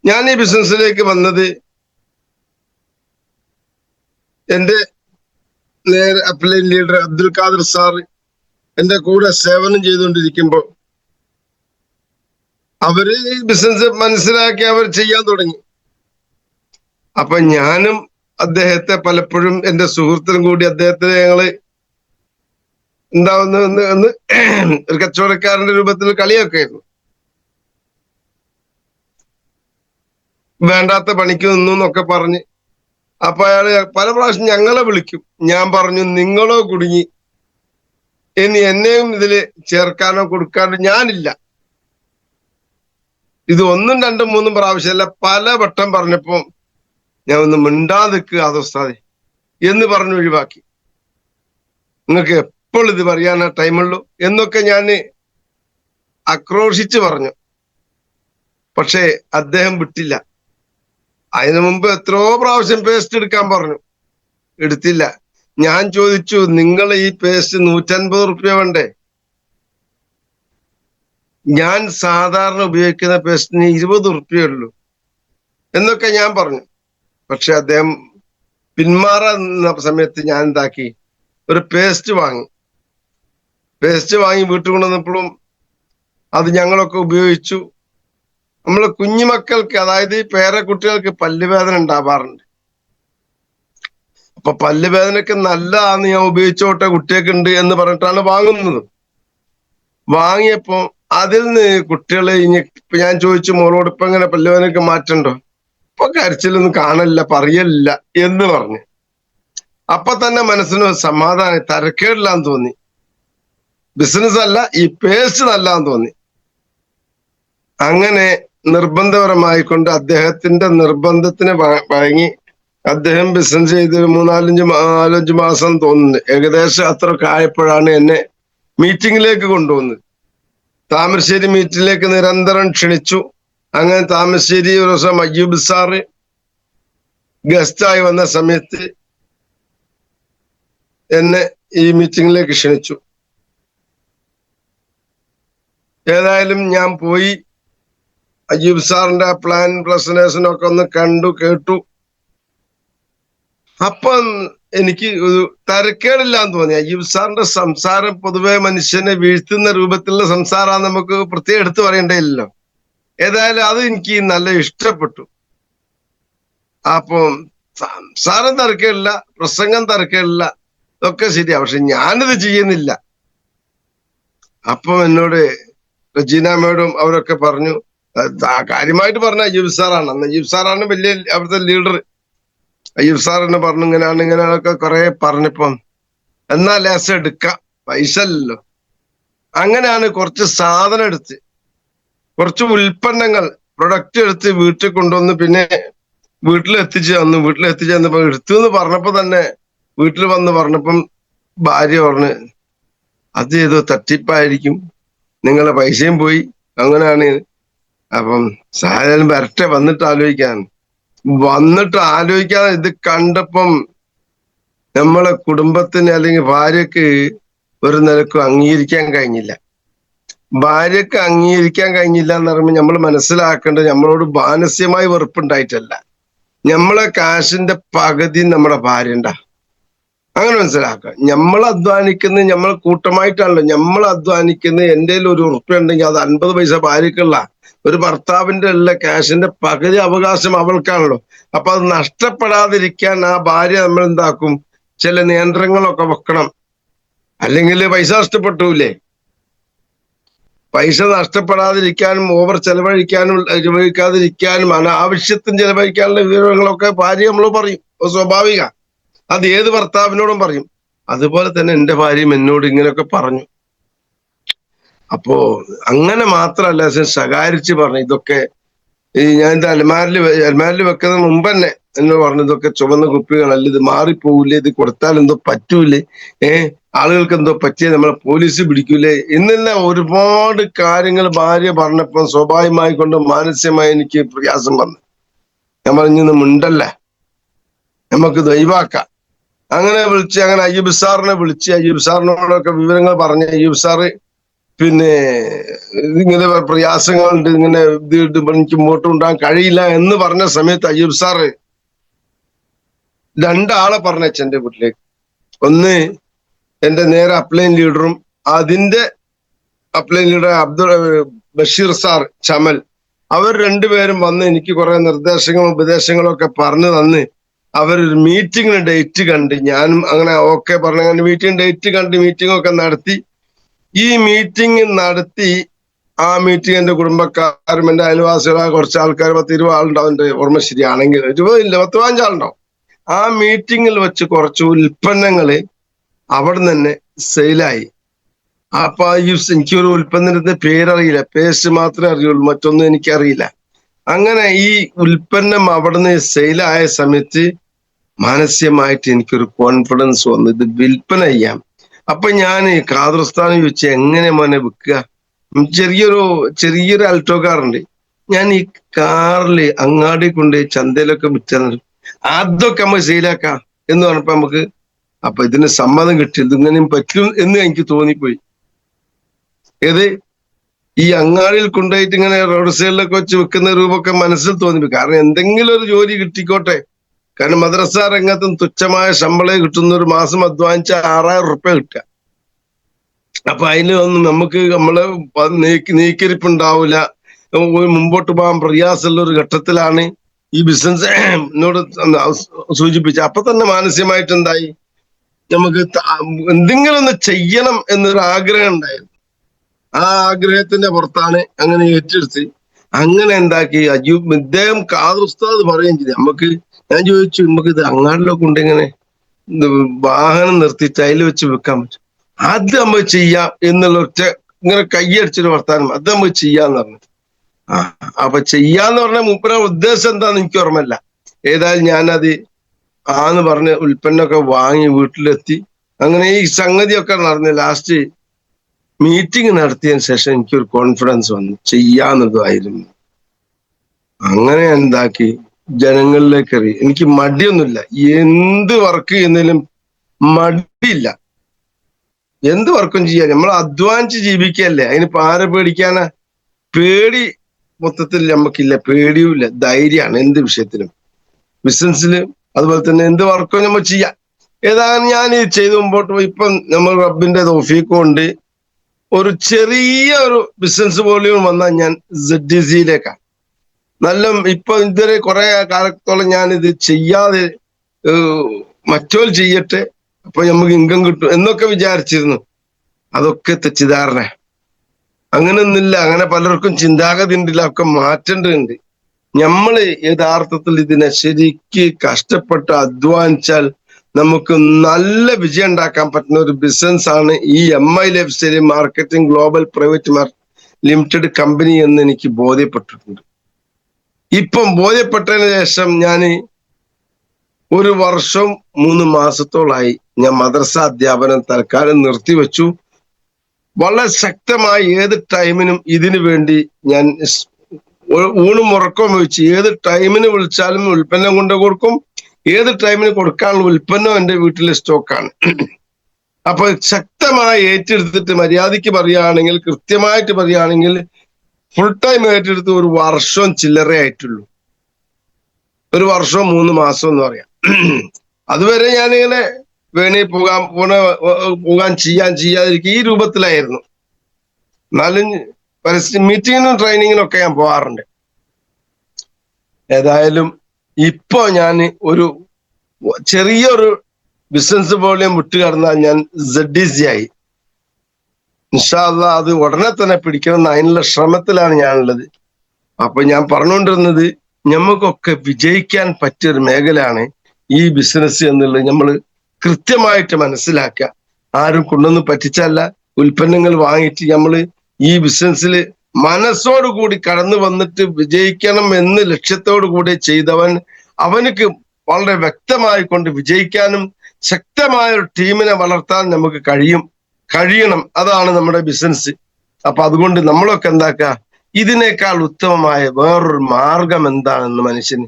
ഞാൻ ഈ ബിസിനസ്സിലേക്ക് വന്നത് എന്റെ നേരെ upline leader Abdul Khader sir എന്റെ കൂടെ സേവനം ചെയ്തുകൊണ്ടിരിക്കുമ്പോൾ അവര് ഈ ബിസിനസ് മനസ്സിലാക്കി അവർ ചെയ്യാൻ തുടങ്ങി. അപ്പൊ ഞാനും അദ്ദേഹത്തെ പലപ്പോഴും എന്റെ സുഹൃത്തിനും കൂടി അദ്ദേഹത്തിന് ഞങ്ങള് എന്താവുന്ന ഒരു കച്ചവടക്കാരന്റെ രൂപത്തിൽ കളിയൊക്കെ ആയിരുന്നു. വേണ്ടാത്ത പണിക്ക് നിന്നു എന്നൊക്കെ പറഞ്ഞ് അപ്പൊ അയാള് പല പ്രാവശ്യം ഞങ്ങളെ വിളിക്കും. ഞാൻ പറഞ്ഞു നിങ്ങളോ കുടുങ്ങി, ഇനി എന്നെയും ഇതില് ചേർക്കാനോ കൊടുക്കാനോ ഞാനില്ല. ഇത് 1, 2, 3 പ്രാവശ്യമല്ല, പല വട്ടം പറഞ്ഞപ്പോ ഞാൻ ഒന്ന് മിണ്ടാതിക്കുക അതോസ്താദെ എന്ന് പറഞ്ഞു ഒഴിവാക്കി. നിങ്ങൾക്ക് എപ്പോൾ ഇത് പറയാനാ ടൈമുള്ളൂ എന്നൊക്കെ ഞാൻ ആക്രോശിച്ച് പറഞ്ഞു. പക്ഷേ അദ്ദേഹം വിട്ടില്ല. അതിനു മുമ്പ് എത്രയോ പ്രാവശ്യം പേസ്റ്റ് എടുക്കാൻ പറഞ്ഞു, എടുത്തില്ല. ഞാൻ ചോദിച്ചു, നിങ്ങൾ ഈ പേസ്റ്റ് 150 റുപ്യ വേണ്ടേ? ഞാൻ സാധാരണ ഉപയോഗിക്കുന്ന പേസ്റ്റിന് 20 റുപ്യേ ഉള്ളൂ എന്നൊക്കെ ഞാൻ പറഞ്ഞു. പക്ഷെ അദ്ദേഹം പിന്മാറുന്ന സമയത്ത് ഞാൻ എന്താക്കി, ഒരു പേസ്റ്റ് വാങ്ങി വീട്ടിൽ കൊണ്ടുവന്നപ്പോഴും അത് ഞങ്ങളൊക്കെ ഉപയോഗിച്ചു. നമ്മള് കുഞ്ഞുമക്കൾക്ക്, അതായത് പേരക്കുട്ടികൾക്ക് പല്ലുവേദന ഉണ്ടാവാറുണ്ട്. അപ്പൊ പല്ലുവേദനക്ക് നല്ലതാന്ന് ഞാൻ ഉപയോഗിച്ചോട്ടെ കുട്ടിയൊക്കെ ഉണ്ട് എന്ന് പറഞ്ഞിട്ടാണ് വാങ്ങുന്നത്. വാങ്ങിയപ്പോ അതിൽ നിന്ന് കുട്ടികളെ ഇപ്പൊ ഞാൻ ചോദിച്ചു മോളോട്, ഇപ്പൊ ഇങ്ങനെ പല്ലുവേദനക്ക് മാറ്റണ്ടോ? ഇപ്പൊ കരച്ചിലൊന്നും കാണലില്ല, പറയലില്ല എന്ന് പറഞ്ഞു. അപ്പൊ തന്നെ മനസ്സിന് സമാധാനം, തരക്കേടില്ലാന്ന് തോന്നി. ബിസിനസ് അല്ല, ഈ പേസ്റ്റ് നല്ലാന്ന് തോന്നി. അങ്ങനെ നിർബന്ധപരമായിക്കൊണ്ട് അദ്ദേഹത്തിന്റെ നിർബന്ധത്തിന് വഴങ്ങി അദ്ദേഹം ബിസിനസ് ചെയ്ത് 3-4-5 മാസം തോന്നുന്നു, ഏകദേശം അത്രയൊക്കെ ആയപ്പോഴാണ് എന്നെ മീറ്റിംഗിലേക്ക് കൊണ്ടുവന്നത്. താമരശ്ശേരി മീറ്റിംഗിലേക്ക് നിരന്തരം ക്ഷണിച്ചു. അങ്ങനെ താമരശ്ശേരി ഒരു ദിവസം അയ്യൂബ് സാറ് ഗസ്റ്റായി വന്ന സമയത്ത് എന്നെ ഈ മീറ്റിംഗിലേക്ക് ക്ഷണിച്ചു. ഏതായാലും ഞാൻ പോയി അയ്യൂബ് സാറിന്റെ പ്ലാൻ പ്രസന്റേഷനൊക്കെ ഒന്ന് കണ്ടു കേട്ടു. അപ്പം എനിക്ക് ഒരു തരക്കേടില്ലാന്ന് തോന്നി. അയ്യൂബ് സാറിന്റെ സംസാരം പൊതുവെ മനുഷ്യനെ വീഴ്ത്തുന്ന രൂപത്തിലുള്ള സംസാരം നമുക്ക് പ്രത്യേകം എടുത്തു പറയേണ്ടതില്ലല്ലോ. ഏതായാലും അത് എനിക്ക് നല്ല ഇഷ്ടപ്പെട്ടു. അപ്പം സംസാരം തരക്കേടില്ല, പ്രസംഗം തരക്കേടില്ല, ഇതൊക്കെ ശരിയാ. പക്ഷെ ഞാനിത് ചെയ്യുന്നില്ല. അപ്പം എന്നോട് റജീന മേഡം അവരൊക്കെ പറഞ്ഞു, കാര്യമായിട്ട് പറഞ്ഞ അയ്യൂബ് സാറാണ്. അന്ന് അയ്യൂബ് സാറാണ് വലിയ അവിടുത്തെ ലീഡർ. അയ്യൂബ് സാർ എന്നെ പറഞ്ഞു, ഇങ്ങനെയാണൊക്കെ കുറെ പറഞ്ഞപ്പം എന്നാ ലേസം എടുക്കാം, പൈസ അല്ലല്ലോ. അങ്ങനെയാണ് കുറച്ച് സാധനം എടുത്ത്, കുറച്ച് ഉൽപ്പന്നങ്ങൾ പ്രൊഡക്റ്റ് എടുത്ത് വീട്ടിൽ കൊണ്ടുവന്ന് പിന്നെ വീട്ടിലെത്തിച്ച് തന്നപ്പോ എടുത്തു എന്ന് പറഞ്ഞപ്പോ തന്നെ വീട്ടിൽ വന്ന് പറഞ്ഞപ്പം ഭാര്യ പറഞ്ഞ്, അത് ഏതോ തട്ടിപ്പായിരിക്കും, നിങ്ങളെ പൈസയും പോയി, അങ്ങനെയാണ്. അപ്പം സാധനം വരട്ടെ, വന്നിട്ട് ആലോചിക്കാതെ ഇത് കണ്ടപ്പം നമ്മളെ കുടുംബത്തിന് അല്ലെങ്കിൽ ഭാര്യക്ക് ഒരു നിലക്കും അംഗീകരിക്കാൻ കഴിഞ്ഞില്ല. ഭാര്യക്ക് അംഗീകരിക്കാൻ കഴിഞ്ഞില്ല എന്ന് പറയുമ്പോൾ നമ്മൾ മനസ്സിലാക്കേണ്ടത് നമ്മളോട് മാനസികമായി വെറുപ്പുണ്ടായിട്ടല്ല, നമ്മളെ കാശിന്റെ പകുതി നമ്മുടെ ഭാര്യ ഉണ്ടാ. അങ്ങനെ മനസ്സിലാക്കുക. നമ്മൾ അധ്വാനിക്കുന്നത്, നമ്മൾ കൂട്ടമായിട്ടാണല്ലോ നമ്മൾ അധ്വാനിക്കുന്നത്. എൻ്റെ ഒരു ഉറുപ്പ്യ ഉണ്ടെങ്കിൽ അത് 50 പൈസ ഭാര്യക്കുള്ള, ഒരു ഭർത്താവിന്റെ ഉള്ള ക്യാഷിന്റെ പകുതി അവകാശം അവൾക്കാണല്ലോ. അപ്പൊ അത് നഷ്ടപ്പെടാതിരിക്കാൻ ആ ഭാര്യ നമ്മൾ എന്താക്കും, ചില നിയന്ത്രണങ്ങളൊക്കെ വെക്കണം. അല്ലെങ്കിൽ പൈസ നഷ്ടപ്പെട്ടൂലേ. പൈസ നഷ്ടപ്പെടാതിരിക്കാനും ഓവർ ചെലവഴിക്കാതിരിക്കാനും അനാവശ്യത്തിന് ചെലവഴിക്കാനുള്ള വിവരങ്ങളൊക്കെ ഭാര്യ നമ്മൾ പറയും, സ്വാഭാവിക. അത് ഏത് ഭർത്താവിനോടും പറയും. അതുപോലെ തന്നെ എന്റെ ഭാര്യയും എന്നോട് ഇങ്ങനെയൊക്കെ പറഞ്ഞു. അപ്പോ അങ്ങനെ മാത്രല്ല ശകാരിച്ച് പറഞ്ഞു, ഇതൊക്കെ ഞാൻ ഇത് അൽമാരിൽ വെക്കുന്ന മുമ്പ് തന്നെ എന്നോട് പറഞ്ഞു, ഇതൊക്കെ ചുവന്ന കുപ്പികളല്ല, ഇത് മാറിപ്പോവില്ലേ, ഇത് കൊടുത്താൽ എന്തോ പറ്റൂലേ, ആളുകൾക്ക് എന്തോ പറ്റിയ നമ്മളെ പോലീസ് പിടിക്കൂലേ എന്നെല്ലാം ഒരുപാട് കാര്യങ്ങൾ ഭാര്യ പറഞ്ഞപ്പോൾ സ്വാഭാവികമായി കൊണ്ട് മാനസികമായി എനിക്ക് പ്രയാസം വന്നു. ഞാൻ പറഞ്ഞൊന്ന് മിണ്ടല്ല, നമുക്ക് ദൈവാക്കാം. അങ്ങനെ അയ്യൂബ് സാറിനെ വിളിച്ച് അയ്യൂബ് സാറിനോടൊക്കെ വിവരങ്ങൾ പറഞ്ഞ് അയ്യൂബ് സാറ് പിന്നെ ഇങ്ങനെ പ്രയാസങ്ങളുണ്ട്, ഇങ്ങനെ ഇത് എനിക്ക് മുമ്പോട്ട് കൊണ്ടുപോകാൻ കഴിയില്ല എന്ന് പറഞ്ഞ സമയത്ത് അയ്യൂബ് സാറ് രണ്ടാളെ പറഞ്ഞയച്ചു എന്റെ വീട്ടിലേക്ക്. ഒന്ന് എന്റെ നേരെ അപ്ലൈൻ ലീഡറും അതിന്റെ അപ്ലൈൻ ലീഡർ ബഷീർ സാർ ചമൽ, അവർ രണ്ടുപേരും വന്ന് എനിക്ക് കുറെ നിർദ്ദേശങ്ങളും ഉപദേശങ്ങളും ഒക്കെ പറഞ്ഞു തന്ന് അവരൊരു മീറ്റിംഗിന് ഡേറ്റ് കണ്ട്, ഞാനും അങ്ങനെ ഓക്കെ പറഞ്ഞു. അങ്ങനെ മീറ്റിംഗ് ഡേറ്റ് കണ്ട് മീറ്റിംഗ് ഒക്കെ നടത്തി. ഈ മീറ്റിംഗ് നടത്തി ആ മീറ്റിംഗ് എന്റെ കുടുംബക്കാരും എന്റെ അയൽവാസികളായ കുറച്ച് ആൾക്കാർ 10-20 ആളുണ്ടാവും, എന്റെ ഓർമ്മ ശരിയാണെങ്കിൽ 20 ഇല്ല 10-15 ആളുണ്ടാവും. ആ മീറ്റിംഗിൽ വെച്ച് കുറച്ച് ഉൽപ്പന്നങ്ങള് അവിടെ തന്നെ സെയിലായി. അപ്പൊ എനിക്കൊരു ഉൽപ്പന്നത്തിന്റെ പേരറിയില്ല, പേസ്റ്റ് മാത്രമേ അറിയുള്ളൂ, മറ്റൊന്നും എനിക്കറിയില്ല. അങ്ങനെ ഈ ഉൽപ്പന്നം അവിടുന്ന് സെയിലായ സമയത്ത് മാനസികമായിട്ട് എനിക്കൊരു കോൺഫിഡൻസ് വന്നു, ഇത് വിൽപ്പന ചെയ്യാം. അപ്പൊ ഞാൻ ഖാദർസ്ഥാനം ചോദിച്ചു, എങ്ങനെ മോനെ വിൽക്കുക? ചെറിയൊരു അൾട്ടോ കാറുണ്ട്, ഞാൻ ഈ കാറില് അങ്ങാടി കൊണ്ട് ചന്തയിലൊക്കെ വിറ്റാൻ, അതൊക്കെ നമ്മൾ സെയിലാക്കാം എന്ന് പറഞ്ഞപ്പോ നമുക്ക് അപ്പൊ ഇതിന് സമ്മതം കിട്ടി, ഇതിങ്ങനെയും പറ്റും എന്ന് എനിക്ക് തോന്നിപ്പോയി. ഏത് ഈ അങ്ങാടിയിൽ കൊണ്ടുപോയിട്ട് ഇങ്ങനെ റോഡ് സൈഡിലൊക്കെ വെച്ച് വെക്കുന്ന രൂപമൊക്കെ മനസ്സിൽ തോന്നിപ്പോയി. കാരണം എന്തെങ്കിലും ഒരു ജോലി കിട്ടിക്കോട്ടെ. കാരണം മദ്രസ രംഗത്തും തുച്ഛമായ ശമ്പളം കിട്ടുന്ന, ഒരു മാസം അധ്വാനിച്ച 6000 റുപ്യ കിട്ടുക. അപ്പൊ അതിലൊന്നും നമുക്ക് നമ്മള് നീക്കിരിപ്പുണ്ടാവില്ല, മുമ്പോട്ട് പോകാൻ പ്രയാസമുള്ള ഒരു ഘട്ടത്തിലാണ് ഈ ബിസിനസ് എന്നോട് സൂചിപ്പിച്ചത്. അപ്പൊ തന്നെ മാനസികമായിട്ട് എന്തായി, നമുക്ക് എന്തെങ്കിലും ഒന്ന് ചെയ്യണം എന്നൊരു ആഗ്രഹം ഉണ്ടായിരുന്നു. ആ ആഗ്രഹത്തിന്റെ പുറത്താണ് അങ്ങനെ ഏറ്റെടുത്ത് അങ്ങനെ എന്താക്കി. ഇദ്ദേഹം ഖാദർ ഉസ്താദ് പറയുകയും ചെയ്തു നമുക്ക്. ഞാൻ ചോദിച്ചു, നമുക്ക് ഇത് അങ്ങാടിലൊക്കെ ഉണ്ട്, ഇങ്ങനെ വാഹനം നിർത്തിയിട്ട് അതിൽ വെച്ച് വെക്കാൻ പറ്റും, അത് നമ്മൾ ചെയ്യാം എന്നുള്ള ഒറ്റ ഇങ്ങനെ കൈയടിച്ചൊരു വർത്താനം, അത് നമ്മൾ ചെയ്യാന്ന് പറഞ്ഞു. അപ്പൊ ചെയ്യാന്ന് പറഞ്ഞ മൂപ്പര ഉദ്ദേശം എന്താന്ന് എനിക്ക് ഓർമ്മയില്ല. ഏതായാലും ഞാനത് ആന്ന് പറഞ്ഞ് ഉൽപ്പന്നമൊക്കെ വാങ്ങി വീട്ടിലെത്തി. അങ്ങനെ ഈ സംഗതിയൊക്കെ നടന്ന് ലാസ്റ്റ് മീറ്റിംഗ് നടത്തിയതിന് ശേഷം എനിക്കൊരു കോൺഫിഡൻസ് വന്നു, ചെയ്യാന്നതായിരുന്നു. അങ്ങനെ എന്താക്കി ജനങ്ങളിലേക്ക് അറിയി. എനിക്ക് മടിയൊന്നുമില്ല, എന്ത് വർക്ക് ചെയ്യുന്നതിലും മടിയില്ല, എന്ത് വർക്കും ചെയ്യാൻ. നമ്മൾ അധ്വാനിച്ച് ജീവിക്കല്ലേ, അതിനിപ്പോ ആരെ പേടിക്കാനാ? പേടി മൊത്തത്തിൽ നമുക്കില്ല, പേടിയുമില്ല, ധൈര്യമാണ് എന്ത് വിഷയത്തിലും, ബിസിനസ്സിലും അതുപോലെ തന്നെ എന്ത് വർക്കും നമ്മൾ ചെയ്യാം. ഏതായാലും ഞാൻ ഇത് ചെയ്ത് മുമ്പോട്ട് പോയി. ഇപ്പം നമ്മൾ റബ്ബിന്റെ തൗഫീഖ് കൊണ്ട് ഒരു ചെറിയ ഒരു ബിസിനസ് വോളിയം വന്നാൽ ഞാൻ ZDCയിലേക്കാണ്. നല്ല ഇപ്പൊ ഇതുവരെ കുറെ കാലത്തോളം ഞാൻ ഇത് ചെയ്യാതെ മറ്റോ ചെയ്യട്ടെ, അപ്പൊ നമുക്ക് ഇൻകം കിട്ടും എന്നൊക്കെ വിചാരിച്ചിരുന്നു. അതൊക്കെ തെറ്റിദ്ധാരണ. അങ്ങനെയൊന്നുമില്ല, അങ്ങനെ പലർക്കും ചിന്താഗതി ഉണ്ടില്ല, ഒക്കെ മാറ്റേണ്ടതുണ്ട്. നമ്മള് യഥാർത്ഥത്തിൽ ഇതിനെ ശരിക്ക് കഷ്ടപ്പെട്ട് അധ്വാനിച്ചാൽ നമുക്ക് നല്ല വിജയം ഉണ്ടാക്കാൻ പറ്റുന്ന ഒരു ബിസിനസ് ആണ് ഈ MI life style marketing global private limited company എന്ന് എനിക്ക് ബോധ്യപ്പെട്ടിട്ടുണ്ട്. ഇപ്പം ബോധ്യപ്പെട്ടതിന് ശേഷം ഞാൻ 1 വർഷം 3 മാസത്തോളായി ഞാൻ മദ്രസ അധ്യാപനം തൽക്കാലം നിർത്തിവെച്ചു. വളരെ ശക്തമായി ഏത് ടൈമിനും ഇതിനു വേണ്ടി ഞാൻ ഊണും ഉറക്കവും വെച്ച് ഏത് ടൈമിന് വിളിച്ചാലും ഉൽപ്പന്നം കൊണ്ട് കൊടുക്കും, ഏത് ടൈമിന് കൊടുക്കാനുള്ള ഉൽപ്പന്നം എന്റെ വീട്ടിലെ സ്റ്റോക്കാണ്. അപ്പൊ ശക്തമായി ഏറ്റെടുത്തിട്ട് മര്യാദയ്ക്ക് പറയുകയാണെങ്കിൽ, കൃത്യമായിട്ട് പറയുകയാണെങ്കിൽ ഫുൾ ടൈം ഏറ്റെടുത്ത് 1 വർഷം ചില്ലറ ആയിട്ടുള്ളൂ. 1 വർഷം 3 മാസം എന്ന് പറയാം. അതുവരെ ഞാനിങ്ങനെ വേണി പോകാൻ ചെയ്യാതിരിക്കും ഈ രൂപത്തിലായിരുന്നു. എന്നാലും മീറ്റിങ്ങിനും ട്രെയിനിങ്ങിനും ഒക്കെ ഞാൻ പോകാറുണ്ട്. ഏതായാലും ഇപ്പൊ ഞാൻ ഒരു ചെറിയൊരു ബിസിനസ് വോളിയം വിട്ടുകടന്നാൽ ഞാൻ ZDC ആയി. ഇൻഷാ അല്ലാഹ് അത് ഉടനെ തന്നെ പിടിക്കണം, അതിനുള്ള ശ്രമത്തിലാണ് ഞാനുള്ളത്. അപ്പൊ ഞാൻ പറഞ്ഞുകൊണ്ടിരുന്നത്, നമുക്കൊക്കെ വിജയിക്കാൻ പറ്റിയൊരു മേഖലയാണ് ഈ ബിസിനസ് എന്നുള്ളത് നമ്മൾ കൃത്യമായിട്ട് മനസ്സിലാക്കുക. ആരും കൊണ്ടൊന്നും പറ്റിച്ചല്ല, ഉൽപ്പന്നങ്ങൾ വാങ്ങിയിട്ട് നമ്മൾ ഈ ബിസിനസ്സിൽ മനസ്സോടുകൂടി കടന്നു വന്നിട്ട് വിജയിക്കണം എന്ന് ലക്ഷ്യത്തോടു കൂടി ചെയ്തവൻ, അവനക്ക് വളരെ വ്യക്തമായി കൊണ്ട് വിജയിക്കാനും ശക്തമായ ഒരു ടീമിനെ വളർത്താൻ നമുക്ക് കഴിയണം. അതാണ് നമ്മുടെ ബിസിനസ്. അപ്പൊ അതുകൊണ്ട് നമ്മളൊക്കെ എന്താക്കുക, ഇതിനേക്കാൾ ഉത്തമമായ വേറൊരു മാർഗം എന്താണെന്ന് മനുഷ്യന്,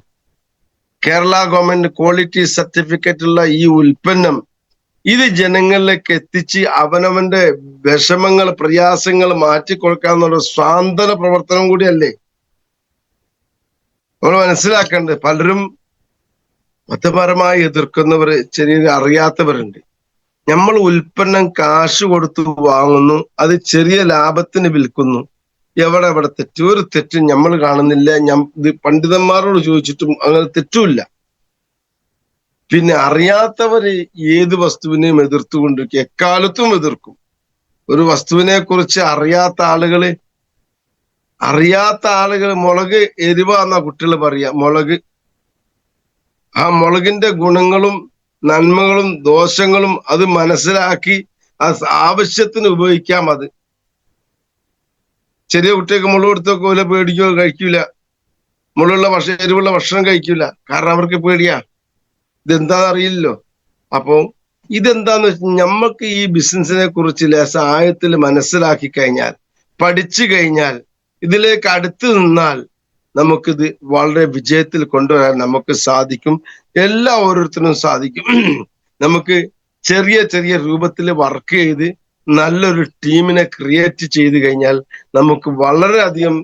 കേരള ഗവൺമെന്റ് ക്വാളിറ്റി സർട്ടിഫിക്കറ്റ് ഉള്ള ഈ ഉൽപ്പന്നം ഇത് ജനങ്ങളിലേക്ക് എത്തിച്ച് അവനവന്റെ വിഷമങ്ങൾ പ്രയാസങ്ങൾ മാറ്റിക്കൊടുക്കാന്നുള്ള സ്വാന്തന പ്രവർത്തനം കൂടിയല്ലേ നമ്മൾ മനസ്സിലാക്കേണ്ടത്. പലരും മതപരമായി എതിർക്കുന്നവര് ചെറിയ അറിയാത്തവരുണ്ട്. നമ്മൾ ഉൽപ്പന്നം കാശ് കൊടുത്ത് വാങ്ങുന്നു, അത് ചെറിയ ലാഭത്തിന് വിൽക്കുന്നു. എവിടെ തെറ്റ്? ഒരു തെറ്റും നമ്മൾ കാണുന്നില്ല. ഇത് പണ്ഡിതന്മാരോട് ചോദിച്ചിട്ടും അങ്ങനെ തെറ്റുമില്ല. പിന്നെ അറിയാത്തവര് ഏത് വസ്തുവിനെയും എതിർത്തുകൊണ്ടിരിക്കും, എക്കാലത്തും എതിർക്കും. ഒരു വസ്തുവിനെ കുറിച്ച് അറിയാത്ത ആളുകൾ മുളക് എരിവാന്നാ കുട്ടികൾ പറയാ. മുളക്, ആ മുളകിന്റെ ഗുണങ്ങളും നന്മകളും ദോഷങ്ങളും അത് മനസ്സിലാക്കി ആവശ്യത്തിന് ഉപയോഗിക്കാം. അത് ചെറിയ കുട്ടികൾക്ക് മുളക് കൊടുത്തൊക്കെ പോലെ പേടിക്കോ, കഴിക്കൂല. എരിവുള്ള ഭക്ഷണം കഴിക്കൂല. കാരണം അവർക്ക് പേടിയാ, ഇതെന്താന്ന് അറിയില്ലല്ലോ. അപ്പൊ ഇതെന്താന്ന് വെച്ചാൽ നമ്മൾക്ക് ഈ ബിസിനസിനെ കുറിച്ച് ആഴത്തിൽ മനസ്സിലാക്കി കഴിഞ്ഞാൽ, പഠിച്ചു കഴിഞ്ഞാൽ, ഇതിലേക്ക് അടുത്ത് നിന്നാൽ നമുക്കിത് വളരെ വിജയത്തിൽ കൊണ്ടുവരാൻ നമുക്ക് സാധിക്കും. ഓരോരുത്തരും സാധിക്കും. നമുക്ക് ചെറിയ ചെറിയ രൂപത്തിൽ വർക്ക് ചെയ്ത് നല്ലൊരു ടീമിനെ ക്രിയേറ്റ് ചെയ്ത് കഴിഞ്ഞാൽ നമുക്ക് വളരെയധികം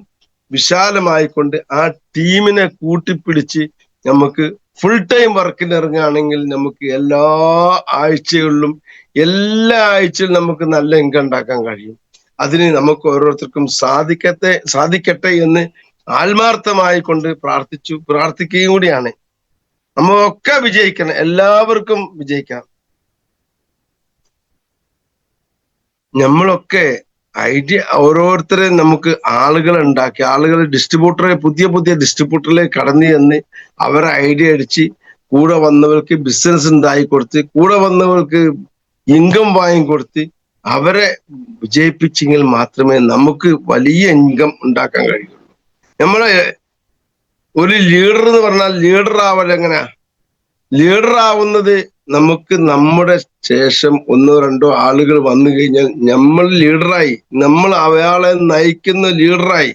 വിശാലമായിക്കൊണ്ട് ആ ടീമിനെ കൂട്ടിപ്പിടിച്ച് നമുക്ക് ഫുൾ ടൈം വർക്കിന് ഇറങ്ങുകയാണെങ്കിൽ നമുക്ക് എല്ലാ ആഴ്ചകളിലും നമുക്ക് നല്ല ഇൻകം ഉണ്ടാക്കാൻ കഴിയും. അതിന് നമുക്ക് ഓരോരുത്തർക്കും സാധിക്കട്ടെ എന്ന് ആത്മാർത്ഥമായി കൊണ്ട് പ്രാർത്ഥിക്കുകയും കൂടിയാണ്. നമ്മളൊക്കെ വിജയിക്കണം, എല്ലാവർക്കും വിജയിക്കാം. നമ്മളൊക്കെ ഓരോരുത്തരെ നമുക്ക് പുതിയ ഡിസ്ട്രിബ്യൂട്ടറിലേക്ക് കടന്നു ചെന്ന് അവരെ ഐഡിയ അടിച്ച് കൂടെ വന്നവർക്ക് ബിസിനസ് ഉണ്ടായി കൊടുത്ത്, കൂടെ വന്നവർക്ക് ഇൻകം വാങ്ങിക്കൊടുത്ത് അവരെ വിജയിപ്പിച്ചെങ്കിൽ മാത്രമേ നമുക്ക് വലിയ ഇൻകം ഉണ്ടാക്കാൻ കഴിയുള്ളൂ. നമ്മളെ ഒരു ലീഡർ എന്ന് പറഞ്ഞാൽ ലീഡർ എങ്ങനെയാ? ലീഡർ ആവുന്നത് നമുക്ക് നമ്മുടെ ശേഷം 1-2 ആളുകൾ വന്നു കഴിഞ്ഞാൽ നമ്മൾ ലീഡറായി, നമ്മൾ അയാളെ നയിക്കുന്ന ലീഡറായി.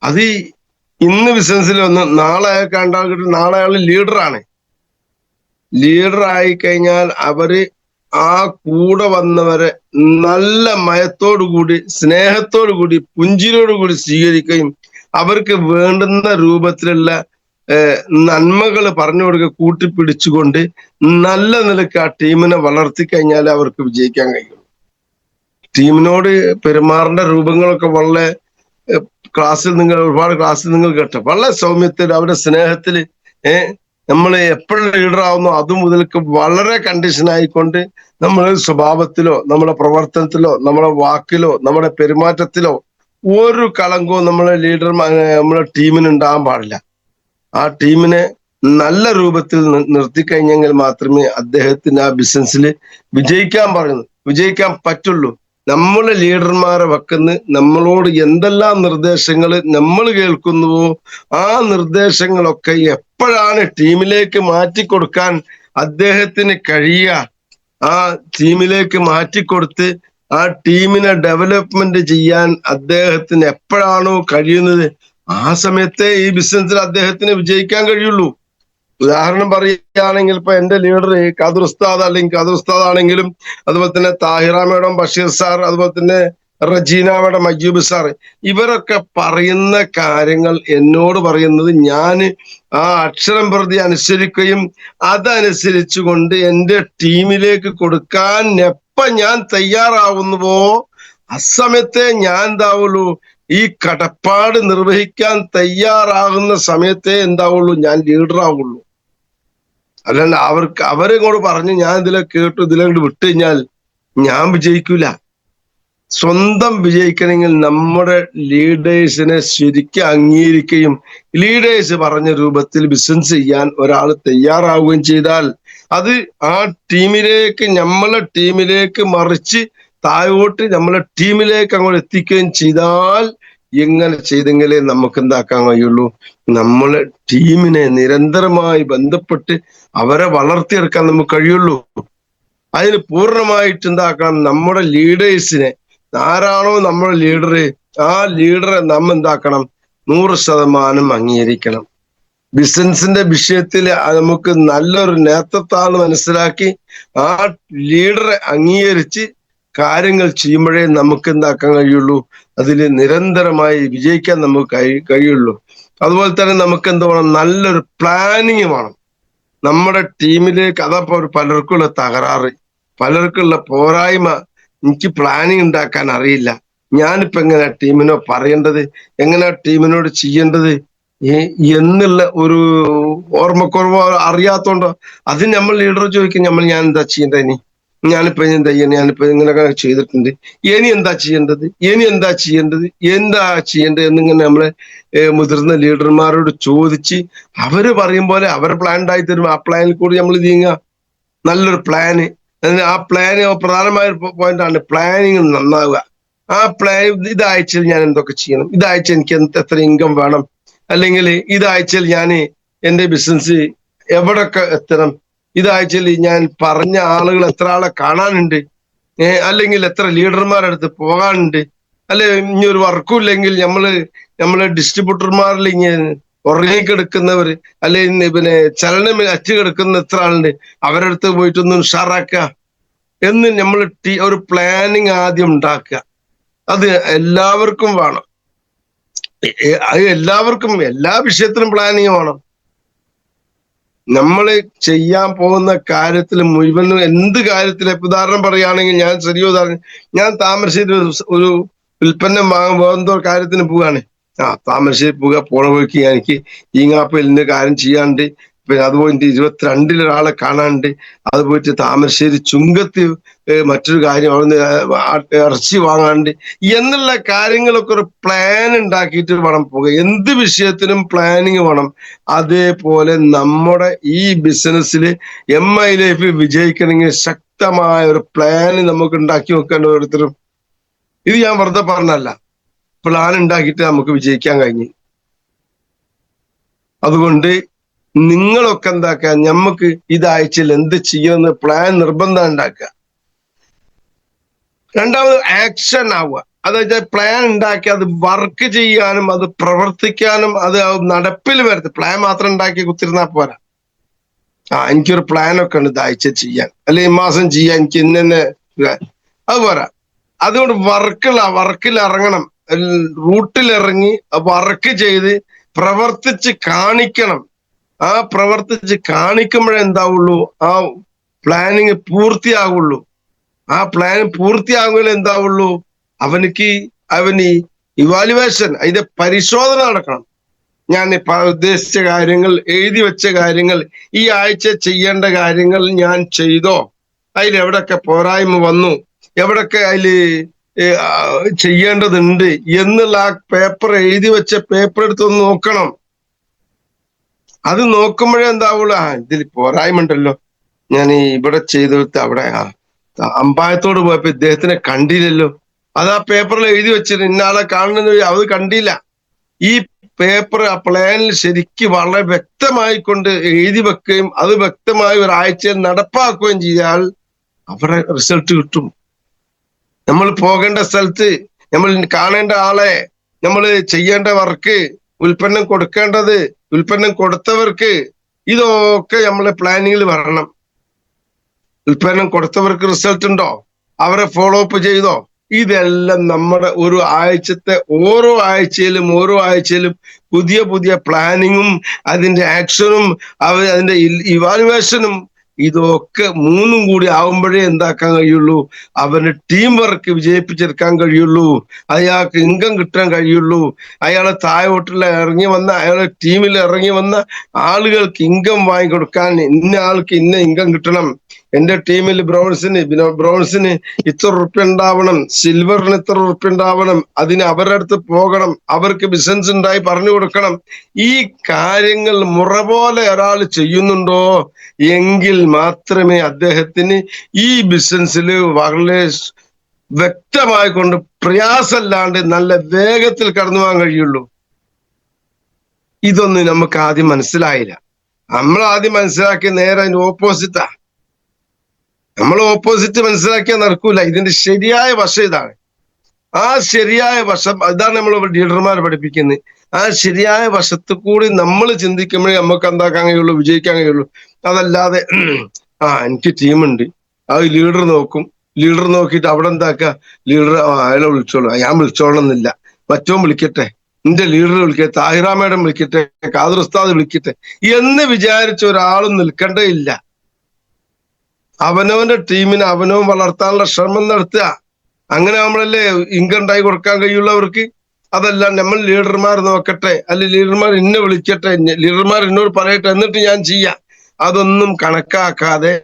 അത് ഇന്ന് ബിസിനസ്സിൽ വന്ന് നാളെ നാളെ അയാൾ ലീഡറാണ്. ലീഡറായി കഴിഞ്ഞാൽ അവര് ആ കൂടെ വന്നവരെ നല്ല മയത്തോടുകൂടി, സ്നേഹത്തോടുകൂടി, പുഞ്ചിരിയോടുകൂടി സ്വീകരിക്കുകയും അവർക്ക് വേണ്ടുന്ന രൂപത്തിലുള്ള നന്മകൾ പറഞ്ഞു കൊടുക്കുക, കൂട്ടിപ്പിടിച്ചുകൊണ്ട് നല്ല നിലക്ക് ആ ടീമിനെ വളർത്തി കഴിഞ്ഞാൽ അവർക്ക് വിജയിക്കാൻ കഴിയും. ടീമിനോട് പെരുമാറേണ്ട രൂപങ്ങളൊക്കെ വളരെ ഒരുപാട് ക്ലാസ്സിൽ നിങ്ങൾ കേട്ടോ. വളരെ സൗമ്യത്തിൽ, അവരുടെ സ്നേഹത്തില് നമ്മൾ എപ്പോഴും ലീഡർ ആവുന്നു അത് മുതൽക്ക് വളരെ കണ്ടീഷൻ ആയിക്കൊണ്ട് നമ്മുടെ സ്വഭാവത്തിലോ നമ്മുടെ പ്രവർത്തനത്തിലോ നമ്മുടെ വാക്കിലോ നമ്മുടെ പെരുമാറ്റത്തിലോ ഒരു കളങ്കവും നമ്മളെ ടീമിന് ഉണ്ടാകാൻ പാടില്ല. ആ ടീമിനെ നല്ല രൂപത്തിൽ നിർത്തിക്കഴിഞ്ഞെങ്കിൽ മാത്രമേ അദ്ദേഹത്തിന് ആ ബിസിനസ്സിൽ വിജയിക്കാൻ പറ്റുള്ളൂ. നമ്മളെ ലീഡർമാരെ വെക്കുന്ന നമ്മളോട് എന്തെല്ലാം നിർദ്ദേശങ്ങൾ നമ്മൾ കേൾക്കുന്നുവോ ആ നിർദ്ദേശങ്ങളൊക്കെ എപ്പോഴാണ് ടീമിലേക്ക് മാറ്റിക്കൊടുക്കാൻ അദ്ദേഹത്തിന് കഴിയുക, ആ ടീമിലേക്ക് മാറ്റിക്കൊടുത്ത് ആ ടീമിനെ ഡെവലപ്മെന്റ് ചെയ്യാൻ അദ്ദേഹത്തിന് എപ്പോഴാണോ കഴിയുന്നത് ആ സമയത്തെ ഈ ബിസിനസ്സിൽ അദ്ദേഹത്തിന് വിജയിക്കാൻ കഴിയുള്ളൂ. ഉദാഹരണം പറയുകയാണെങ്കിൽ ഇപ്പൊ എന്റെ ലീഡർ ഖാദർ ഉസ്താദ് ആണെങ്കിലും, അതുപോലെ തന്നെ താഹിറ മേഡം, ബഷീർ സാർ, അതുപോലെ തന്നെ റജീന മേഡം, അയ്യൂബ് സാർ, ഇവരൊക്കെ പറയുന്ന കാര്യങ്ങൾ എന്നോട് പറയുന്നത് ഞാൻ ആ അക്ഷരം പ്രതി അനുസരിക്കുകയും അതനുസരിച്ചു കൊണ്ട് എന്റെ ടീമിലേക്ക് കൊടുക്കാൻ ഞാൻ തയ്യാറാവുന്നുവോ അസമയത്തെ ഞാൻ എന്താവുള്ളൂ, ഈ കടപ്പാട് നിർവഹിക്കാൻ തയ്യാറാകുന്ന സമയത്തെ എന്താവുള്ളൂ, ഞാൻ ലീഡർ ആവുള്ളൂ. അല്ലാണ്ട് അവരിങ്ങോട്ട് പറഞ്ഞു ഞാൻ ഇതിലെ കേട്ടു ഇതിലോട്ട് വിട്ടു കഴിഞ്ഞാൽ ഞാൻ വിജയിക്കൂല. സ്വന്തം വിജയിക്കണമെങ്കിൽ നമ്മുടെ ലീഡേഴ്സിനെ ശരിക്കും അംഗീകരിക്കുകയും ലീഡേഴ്സ് പറഞ്ഞ രൂപത്തിൽ ബിസിനസ് ചെയ്യാൻ ഒരാൾ തയ്യാറാവുകയും ചെയ്താൽ അത് ആ നമ്മളെ ടീമിലേക്ക് മറിച്ച് താഴോട്ട് നമ്മളെ ടീമിലേക്ക് അങ്ങോട്ട് എത്തിക്കുകയും ചെയ്താൽ എങ്ങനെ ചെയ്തെങ്കിലേ നമുക്ക് എന്താക്കാൻ കഴിയുള്ളൂ, നമ്മളെ ടീമിനെ നിരന്തരമായി ബന്ധപ്പെട്ട് അവരെ വളർത്തിയെടുക്കാൻ നമുക്ക് കഴിയുള്ളൂ. അതിന് പൂർണ്ണമായിട്ട് എന്താക്കണം, നമ്മുടെ ലീഡേഴ്സിനെ ആരാണോ നമ്മുടെ ലീഡർ ആ ലീഡറെ നമ്മ എന്താക്കണം 100% അംഗീകരിക്കണം. ബിസിനസിന്റെ വിഷയത്തിൽ നമുക്ക് നല്ലൊരു നേതൃത്വമാണ് മനസ്സിലാക്കി ആ ലീഡറെ അംഗീകരിച്ച് കാര്യങ്ങൾ ചെയ്യുമ്പോഴേ നമുക്ക് എന്താക്കാൻ കഴിയുള്ളൂ, അതിൽ നിരന്തരമായി വിജയിക്കാൻ നമുക്ക് കഴിയുള്ളൂ. അതുപോലെ തന്നെ നമുക്ക് എന്ത് വേണം, നല്ലൊരു പ്ലാനിങ് വേണം നമ്മുടെ ടീമിലേക്ക്. അതപ്പോ പലർക്കുള്ള തകരാറ്, പലർക്കുള്ള പോരായ്മ, എനിക്ക് പ്ലാനിങ് ഉണ്ടാക്കാൻ അറിയില്ല, ഞാനിപ്പോ എങ്ങനെയാ ടീമിനോ പറയേണ്ടത്, എങ്ങനെയാ ടീമിനോട് ചെയ്യേണ്ടത് എന്നുള്ള ഒരു ഓർമ്മക്കുറവോ അറിയാത്തോണ്ടോ അത് നമ്മൾ ലീഡർ ചോദിക്കും, ഞാൻ എന്താ ചെയ്യേണ്ടത്, ഞാനിപ്പോ എന്താ ചെയ്യണം, ഞാനിപ്പോ ഇങ്ങനെയൊക്കെ ചെയ്തിട്ടുണ്ട്, ഇനി എന്താ ചെയ്യേണ്ടത്, എന്താ ചെയ്യേണ്ടത് എന്നിങ്ങനെ നമ്മളെ മുതിർന്ന ലീഡർമാരോട് ചോദിച്ച് അവര് പറയും പോലെ അവർ പ്ലാൻ ഉണ്ടായി തരും. ആ പ്ലാനിൽ കൂടി നമ്മൾ നീങ്ങുക. നല്ലൊരു പ്ലാന്, ആ പ്ലാന് പ്രധാനമായ പോയിന്റാണ് പ്ലാനിങ് നന്നാവുക. ആ പ്ലാൻ, ഇതാഴ്ചയിൽ ഞാൻ എന്തൊക്കെ ചെയ്യണം, ഇതാഴ്ച എനിക്ക് എത്ര ഇൻകം വേണം, അല്ലെങ്കിൽ ഇതാഴ്ചയിൽ ഞാൻ എന്റെ ബിസിനസ് എവിടൊക്കെ എത്തണം, ഇതാഴ്ചയിൽ ഞാൻ പറഞ്ഞ ആളുകൾ എത്ര ആളെ കാണാനുണ്ട്, അല്ലെങ്കിൽ എത്ര ലീഡർമാരുടെ അടുത്ത് പോകാനുണ്ട്, അല്ലെ ഇനി ഒരു വർക്കും ഇല്ലെങ്കിൽ നമ്മള് ഡിസ്ട്രിബ്യൂട്ടർമാരിൽ ഇങ്ങനെ ഉറങ്ങിക്കെടുക്കുന്നവർ, അല്ലെ പിന്നെ ചലനം അച്ചു കിടക്കുന്ന എത്ര ആളുണ്ട്, അവരുടെ അടുത്ത് പോയിട്ടൊന്ന് ഉഷാറാക്കുക എന്ന് നമ്മൾ ഒരു പ്ലാനിങ് ആദ്യം ഉണ്ടാക്കുക. അത് എല്ലാവർക്കും വേണം. അത് എല്ലാവർക്കും എല്ലാ വിഷയത്തിലും പ്ലാനിങ് വേണം. നമ്മൾ ചെയ്യാൻ പോകുന്ന കാര്യത്തിൽ മുഴുവനും, എന്ത് കാര്യത്തിലെ ഉദാഹരണം പറയുകയാണെങ്കിൽ, ഞാൻ ചെറിയ ഉദാഹരണം, ഞാൻ താമരശ്ശേരി ഒരു ഉൽപ്പന്നം വാങ്ങാൻ പോകുന്ന കാര്യത്തിന് പോവുകയാണ്. താമരശ്ശേരി പോണ വഴിക്ക് എനിക്ക് ഈങ്ങാപ്പലിന്റെ കാര്യം ചെയ്യാണ്ട്, പിന്നെ അതുപോലെ 22 ഒരാളെ കാണാനുണ്ട്, അത് പോയിട്ട് താമരശ്ശേരി ചുങ്കത്ത് മറ്റൊരു കാര്യം അവിടുന്ന് ഇറച്ചി വാങ്ങാണ്ട് എന്നുള്ള കാര്യങ്ങളൊക്കെ ഒരു പ്ലാൻ ഉണ്ടാക്കിയിട്ട് വേണം പോകുക. എന്ത് വിഷയത്തിനും പ്ലാനിങ് വേണം. അതേപോലെ നമ്മുടെ ഈ ബിസിനസ്സിൽ MI ലൈഫ് വിജയിക്കണമെങ്കിൽ ശക്തമായ ഒരു പ്ലാൻ നമുക്ക് ഉണ്ടാക്കി വെക്കേണ്ട ഓരോരുത്തരും. ഇത് ഞാൻ വെറുതെ പറഞ്ഞല്ല, പ്ലാൻ ഉണ്ടാക്കിയിട്ട് നമുക്ക് വിജയിക്കാൻ കഴിഞ്ഞു. അതുകൊണ്ട് നിങ്ങളൊക്കെ എന്താക്കുക, നമുക്ക് ഇതാഴ്ചയിൽ എന്ത് ചെയ്യുമെന്ന് പ്ലാൻ നിർബന്ധം ഉണ്ടാക്കുക. രണ്ടാമത് ആക്ഷൻ ആവുക. അതായത് പ്ലാൻ ഉണ്ടാക്കി അത് വർക്ക് ചെയ്യാനും അത് പ്രവർത്തിക്കാനും അത് നടപ്പിൽ വരുത്തുക. പ്ലാൻ മാത്രം ഉണ്ടാക്കി കുത്തിരുന്നാ പോരാ. എനിക്കൊരു പ്ലാനൊക്കെ ഉണ്ട് ഇതാഴ്ച ചെയ്യാൻ, അല്ലെ ഈ മാസം ചെയ്യാൻ, എനിക്ക് ഇന്നെ അത് പോരാ. അതുകൊണ്ട് വർക്കിൽ ഇറങ്ങണം, റൂട്ടിൽ ഇറങ്ങി വർക്ക് ചെയ്ത് പ്രവർത്തിച്ച് കാണിക്കണം. ആ പ്രവർത്തിച്ച് കാണിക്കുമ്പോഴേ എന്താവുള്ളൂ, ആ പ്ലാനിങ് പൂർത്തിയാകുള്ളൂ. ആ പ്ലാൻ പൂർത്തിയാകുമ്പോൾ എന്താവുള്ളൂ, അവന് ഇവാലുവേഷൻ, അതിന്റെ പരിശോധന നടക്കണം. ഞാൻ ഉദ്ദേശിച്ച കാര്യങ്ങൾ, എഴുതി വെച്ച കാര്യങ്ങൾ, ഈ ആഴ്ച ചെയ്യേണ്ട കാര്യങ്ങൾ ഞാൻ ചെയ്തോ, അതിലെവിടൊക്കെ പോരായ്മ വന്നു, എവിടൊക്കെ അതില് ചെയ്യേണ്ടതുണ്ട് എന്നുള്ള ആ പേപ്പർ, എഴുതി വെച്ച പേപ്പർ എടുത്തൊന്ന് നോക്കണം. അത് നോക്കുമ്പോഴേ എന്താവുള്ളൂ, ഇതിൽ പോരായ്മ ഉണ്ടല്ലോ, ഞാൻ ഇവിടെ ചെയ്തെടുത്ത് അവിടെ അമ്പായത്തോട് പോയപ്പോ ഇദ്ദേഹത്തിനെ കണ്ടില്ലല്ലോ, അത് ആ പേപ്പറിൽ എഴുതി വെച്ചിട്ട് ഇന്നാളെ കാണുന്നത് അത് കണ്ടില്ല. ഈ പേപ്പർ ആ പ്ലാനിൽ ശരിക്ക് വളരെ വ്യക്തമായിക്കൊണ്ട് എഴുതി വെക്കുകയും അത് വ്യക്തമായി ഒരാഴ്ചയിൽ നടപ്പാക്കുകയും ചെയ്താൽ അവിടെ റിസൾട്ട് കിട്ടും. നമ്മൾ പോകേണ്ട സ്ഥലത്ത്, നമ്മൾ കാണേണ്ട ആളെ, നമ്മൾ ചെയ്യേണ്ട വർക്ക്, ഉൽപ്പന്നം കൊടുക്കേണ്ടത്, ഉൽപ്പന്നം കൊടുത്തവർക്ക്, ഇതൊക്കെ നമ്മളെ പ്ലാനിങ്ങിൽ വരണം. ഉൽപ്പന്നം കൊടുത്തവർക്ക് റിസൾട്ട് ഉണ്ടോ, അവരെ ഫോളോ അപ്പ് ചെയ്തോ, ഇതെല്ലാം നമ്മുടെ ഒരു ആഴ്ചത്തെ ഓരോ ആഴ്ചയിലും പുതിയ പുതിയ പ്ലാനിങ്ങും അതിന്റെ ആക്ഷനും അതിന്റെ ഇവാലുവേഷനും ഇതൊക്കെ മൂന്നും കൂടി ആവുമ്പോഴേ എന്താക്കാൻ കഴിയുള്ളൂ, അവന് ടീം വർക്ക് വിജയിപ്പിച്ചെടുക്കാൻ കഴിയുള്ളൂ, അയാൾക്ക് ഇൻകം കിട്ടാൻ കഴിയുള്ളൂ. അയാളെ താഴോട്ടുള്ള അയാളെ ടീമിൽ ഇറങ്ങി വന്ന ആളുകൾക്ക് ഇൻകം വാങ്ങിക്കൊടുക്കാൻ, ഇന്ന ആൾക്ക് ഇന്ന ഇൻകം കിട്ടണം, എന്റെ ടീമിൽ ബ്രോൺസിന് ഇത്ര ഉറുപ്പ്യ ഉണ്ടാവണം, സിൽവറിന് ഇത്ര ഉറുപ്പ്യ ഉണ്ടാവണം, അതിന് അവരുടെ അടുത്ത് പോകണം, അവർക്ക് ബിസിനസ് ഉണ്ടായി പറഞ്ഞു കൊടുക്കണം. ഈ കാര്യങ്ങൾ മുറ പോലെ ഒരാൾ ചെയ്യുന്നുണ്ടോ എങ്കിൽ മാത്രമേ അദ്ദേഹത്തിന് ഈ ബിസിനസ്സിൽ വളരെ വ്യക്തമായി കൊണ്ട് പ്രയാസമല്ലാണ്ട് നല്ല വേഗത്തിൽ കടന്നു പോകാൻ കഴിയുള്ളൂ. ഇതൊന്നും നമുക്ക് ആദ്യം മനസ്സിലായില്ല. നമ്മൾ ആദ്യം മനസ്സിലാക്കിയ നേരെ അതിന്റെ ഓപ്പോസിറ്റാ. നമ്മൾ ഓപ്പോസിറ്റ് മനസ്സിലാക്കിയാൽ നടക്കൂല. ഇതിന്റെ ശരിയായ വശം ഇതാണ്. ആ ശരിയായ വശം ഇതാണ് നമ്മൾ ലീഡർമാർ പഠിപ്പിക്കുന്നത്. ആ ശരിയായ വശത്ത് കൂടി നമ്മൾ ചിന്തിക്കുമ്പോഴേ നമുക്ക് എന്താക്കാൻ കഴിയുള്ളൂ, വിജയിക്കാൻ കഴിയുള്ളൂ. അതല്ലാതെ എനിക്ക് ടീമുണ്ട്, അത് ലീഡർ നോക്കും, ലീഡർ നോക്കിയിട്ട് അവിടെ എന്താക്കുക, ലീഡർ അയാളെ വിളിച്ചോളൂ, ഞാൻ വിളിച്ചോളന്നില്ല, മറ്റോൻ വിളിക്കട്ടെ, എന്റെ ലീഡർ വിളിക്കട്ടെ, താഹിറ മേഡം വിളിക്കട്ടെ, ഖാദർ ഉസ്താദ് വിളിക്കട്ടെ എന്ന് വിചാരിച്ച ഒരാളും നിൽക്കേണ്ടേ ഇല്ല. അവനവന്റെ ടീമിനെ അവനവൻ വളർത്താനുള്ള ശ്രമം നടത്തുക. അങ്ങനെ നമ്മളല്ലേ ഇൻകം ഉണ്ടായി കൊടുക്കാൻ കഴിയുള്ളവർക്ക്. അതല്ല നമ്മൾ ലീഡർമാർ നോക്കട്ടെ, അല്ലെങ്കിൽ ലീഡർമാർ എന്നെ വിളിക്കട്ടെ, ലീഡർമാർ എന്നോട് പറയട്ടെ എന്നിട്ട് ഞാൻ ചെയ്യാം, അതൊന്നും കണക്കാക്കാതെ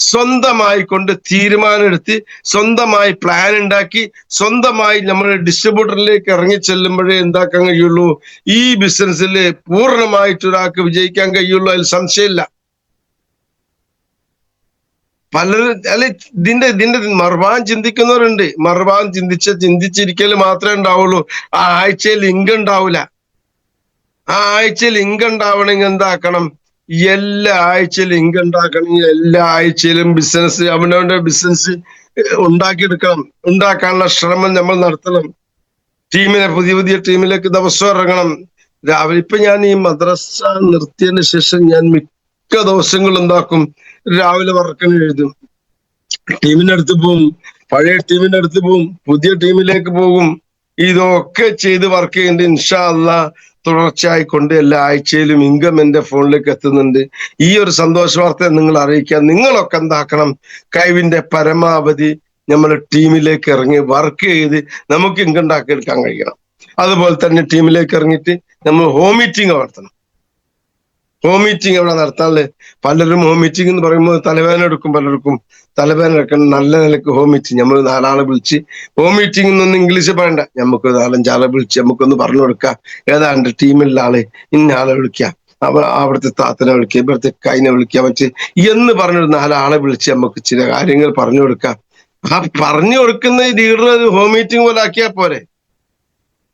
സ്വന്തമായി കൊണ്ട് തീരുമാനമെടുത്ത് സ്വന്തമായി പ്ലാൻ ഉണ്ടാക്കി സ്വന്തമായി നമ്മൾ ഡിസ്ട്രിബ്യൂട്ടറിലേക്ക് ഇറങ്ങി ചെല്ലുമ്പോഴേ എന്താക്കാൻ കഴിയുള്ളൂ, ഈ ബിസിനസ്സിൽ പൂർണ്ണമായിട്ട് ഒരാൾക്ക് വിജയിക്കാൻ കഴിയുള്ളൂ, അതിൽ സംശയമില്ല. പലരും അല്ലെ ഇതിന്റെ മറുഭാഗം ചിന്തിക്കുന്നവരുണ്ട്. മറുഭാഗം ചിന്തിച്ചിരിക്കൽ മാത്രമേ ഉണ്ടാവുള്ളൂ. ആ ആഴ്ചയിൽ ഇൻകം ഉണ്ടാവില്ല. ആ ആഴ്ചയിൽ ഇൻകം ഉണ്ടാവണമെങ്കിൽ എന്താക്കണം, എല്ലാ ആഴ്ചയിലും ഇൻകം ഉണ്ടാക്കണമെങ്കിൽ എല്ലാ ആഴ്ചയിലും ബിസിനസ്, അവനവന്റെ ബിസിനസ് ഉണ്ടാക്കിയെടുക്കണം. ഉണ്ടാക്കാനുള്ള ശ്രമം നമ്മൾ നടത്തണം. പുതിയ പുതിയ ടീമിലേക്ക് ദിവസം ഇറങ്ങണം. രാവിലെ ഇപ്പൊ ഞാൻ ഈ മദ്രസ നിർത്തിയതിന് ശേഷം ഞാൻ മിക്ക ദിവസങ്ങളും എന്താക്കും, രാവിലെ വർക്കൻ എഴുതും, ടീമിന്റെ അടുത്ത് പോവും, പഴയ ടീമിന്റെ അടുത്ത് പോവും, പുതിയ ടീമിലേക്ക് പോകും. ഇതൊക്കെ ചെയ്ത് വർക്ക് ചെയ്യുന്നുണ്ട്. ഇൻഷാ അല്ലാഹ് തുടർച്ചയായിക്കൊണ്ട് എല്ലാ ആഴ്ചയിലും ഇൻകം എന്റെ ഫോണിലേക്ക് എത്തുന്നുണ്ട്. ഈ ഒരു സന്തോഷ വാർത്ത നിങ്ങൾ അറിയിക്കാൻ നിങ്ങളൊക്കെ എന്താക്കണം, കഴിവിന്റെ പരമാവധി നമ്മൾ ടീമിലേക്ക് ഇറങ്ങി വർക്ക് ചെയ്ത് നമുക്ക് ഇൻകം ഉണ്ടാക്കിയെടുക്കാൻ കഴിയണം. അതുപോലെ തന്നെ ടീമിലേക്ക് ഇറങ്ങിയിട്ട് നമ്മൾ ഹോം മീറ്റിംഗ് നടത്തണം. ഹോം മീറ്റിംഗ് എവിടെ നടത്താനുള്ളത്? പലരും ഹോം മീറ്റിംഗ് എന്ന് പറയുമ്പോൾ തലവേദന എടുക്കും. പലർക്കും തലവേദന എടുക്കണം. നല്ല നിലക്ക് ഹോം മീറ്റിംഗ് നമ്മൾ 4 ആളെ വിളിച്ച്, ഹോം മീറ്റിംഗ് എന്നൊന്നും ഇംഗ്ലീഷ് പറയണ്ട, നമുക്ക് 4-5 ആളെ വിളിച്ച് നമുക്കൊന്ന് പറഞ്ഞു കൊടുക്കാം, ഏതാണ്ട് ടീമിലുള്ള ആളെ ഇന്ന ആളെ വിളിക്കാം, അവിടുത്തെ താത്തനെ വിളിക്കുക, ഇവിടുത്തെ കൈനെ വിളിക്കാൻ എന്ന് പറഞ്ഞൊരു 4 ആളെ വിളിച്ച് നമുക്ക് ചില കാര്യങ്ങൾ പറഞ്ഞു കൊടുക്കാം. ആ പറഞ്ഞു കൊടുക്കുന്ന ലീഡർ ഹോം മീറ്റിംഗ് പോലെ ആക്കിയാൽ പോരെ?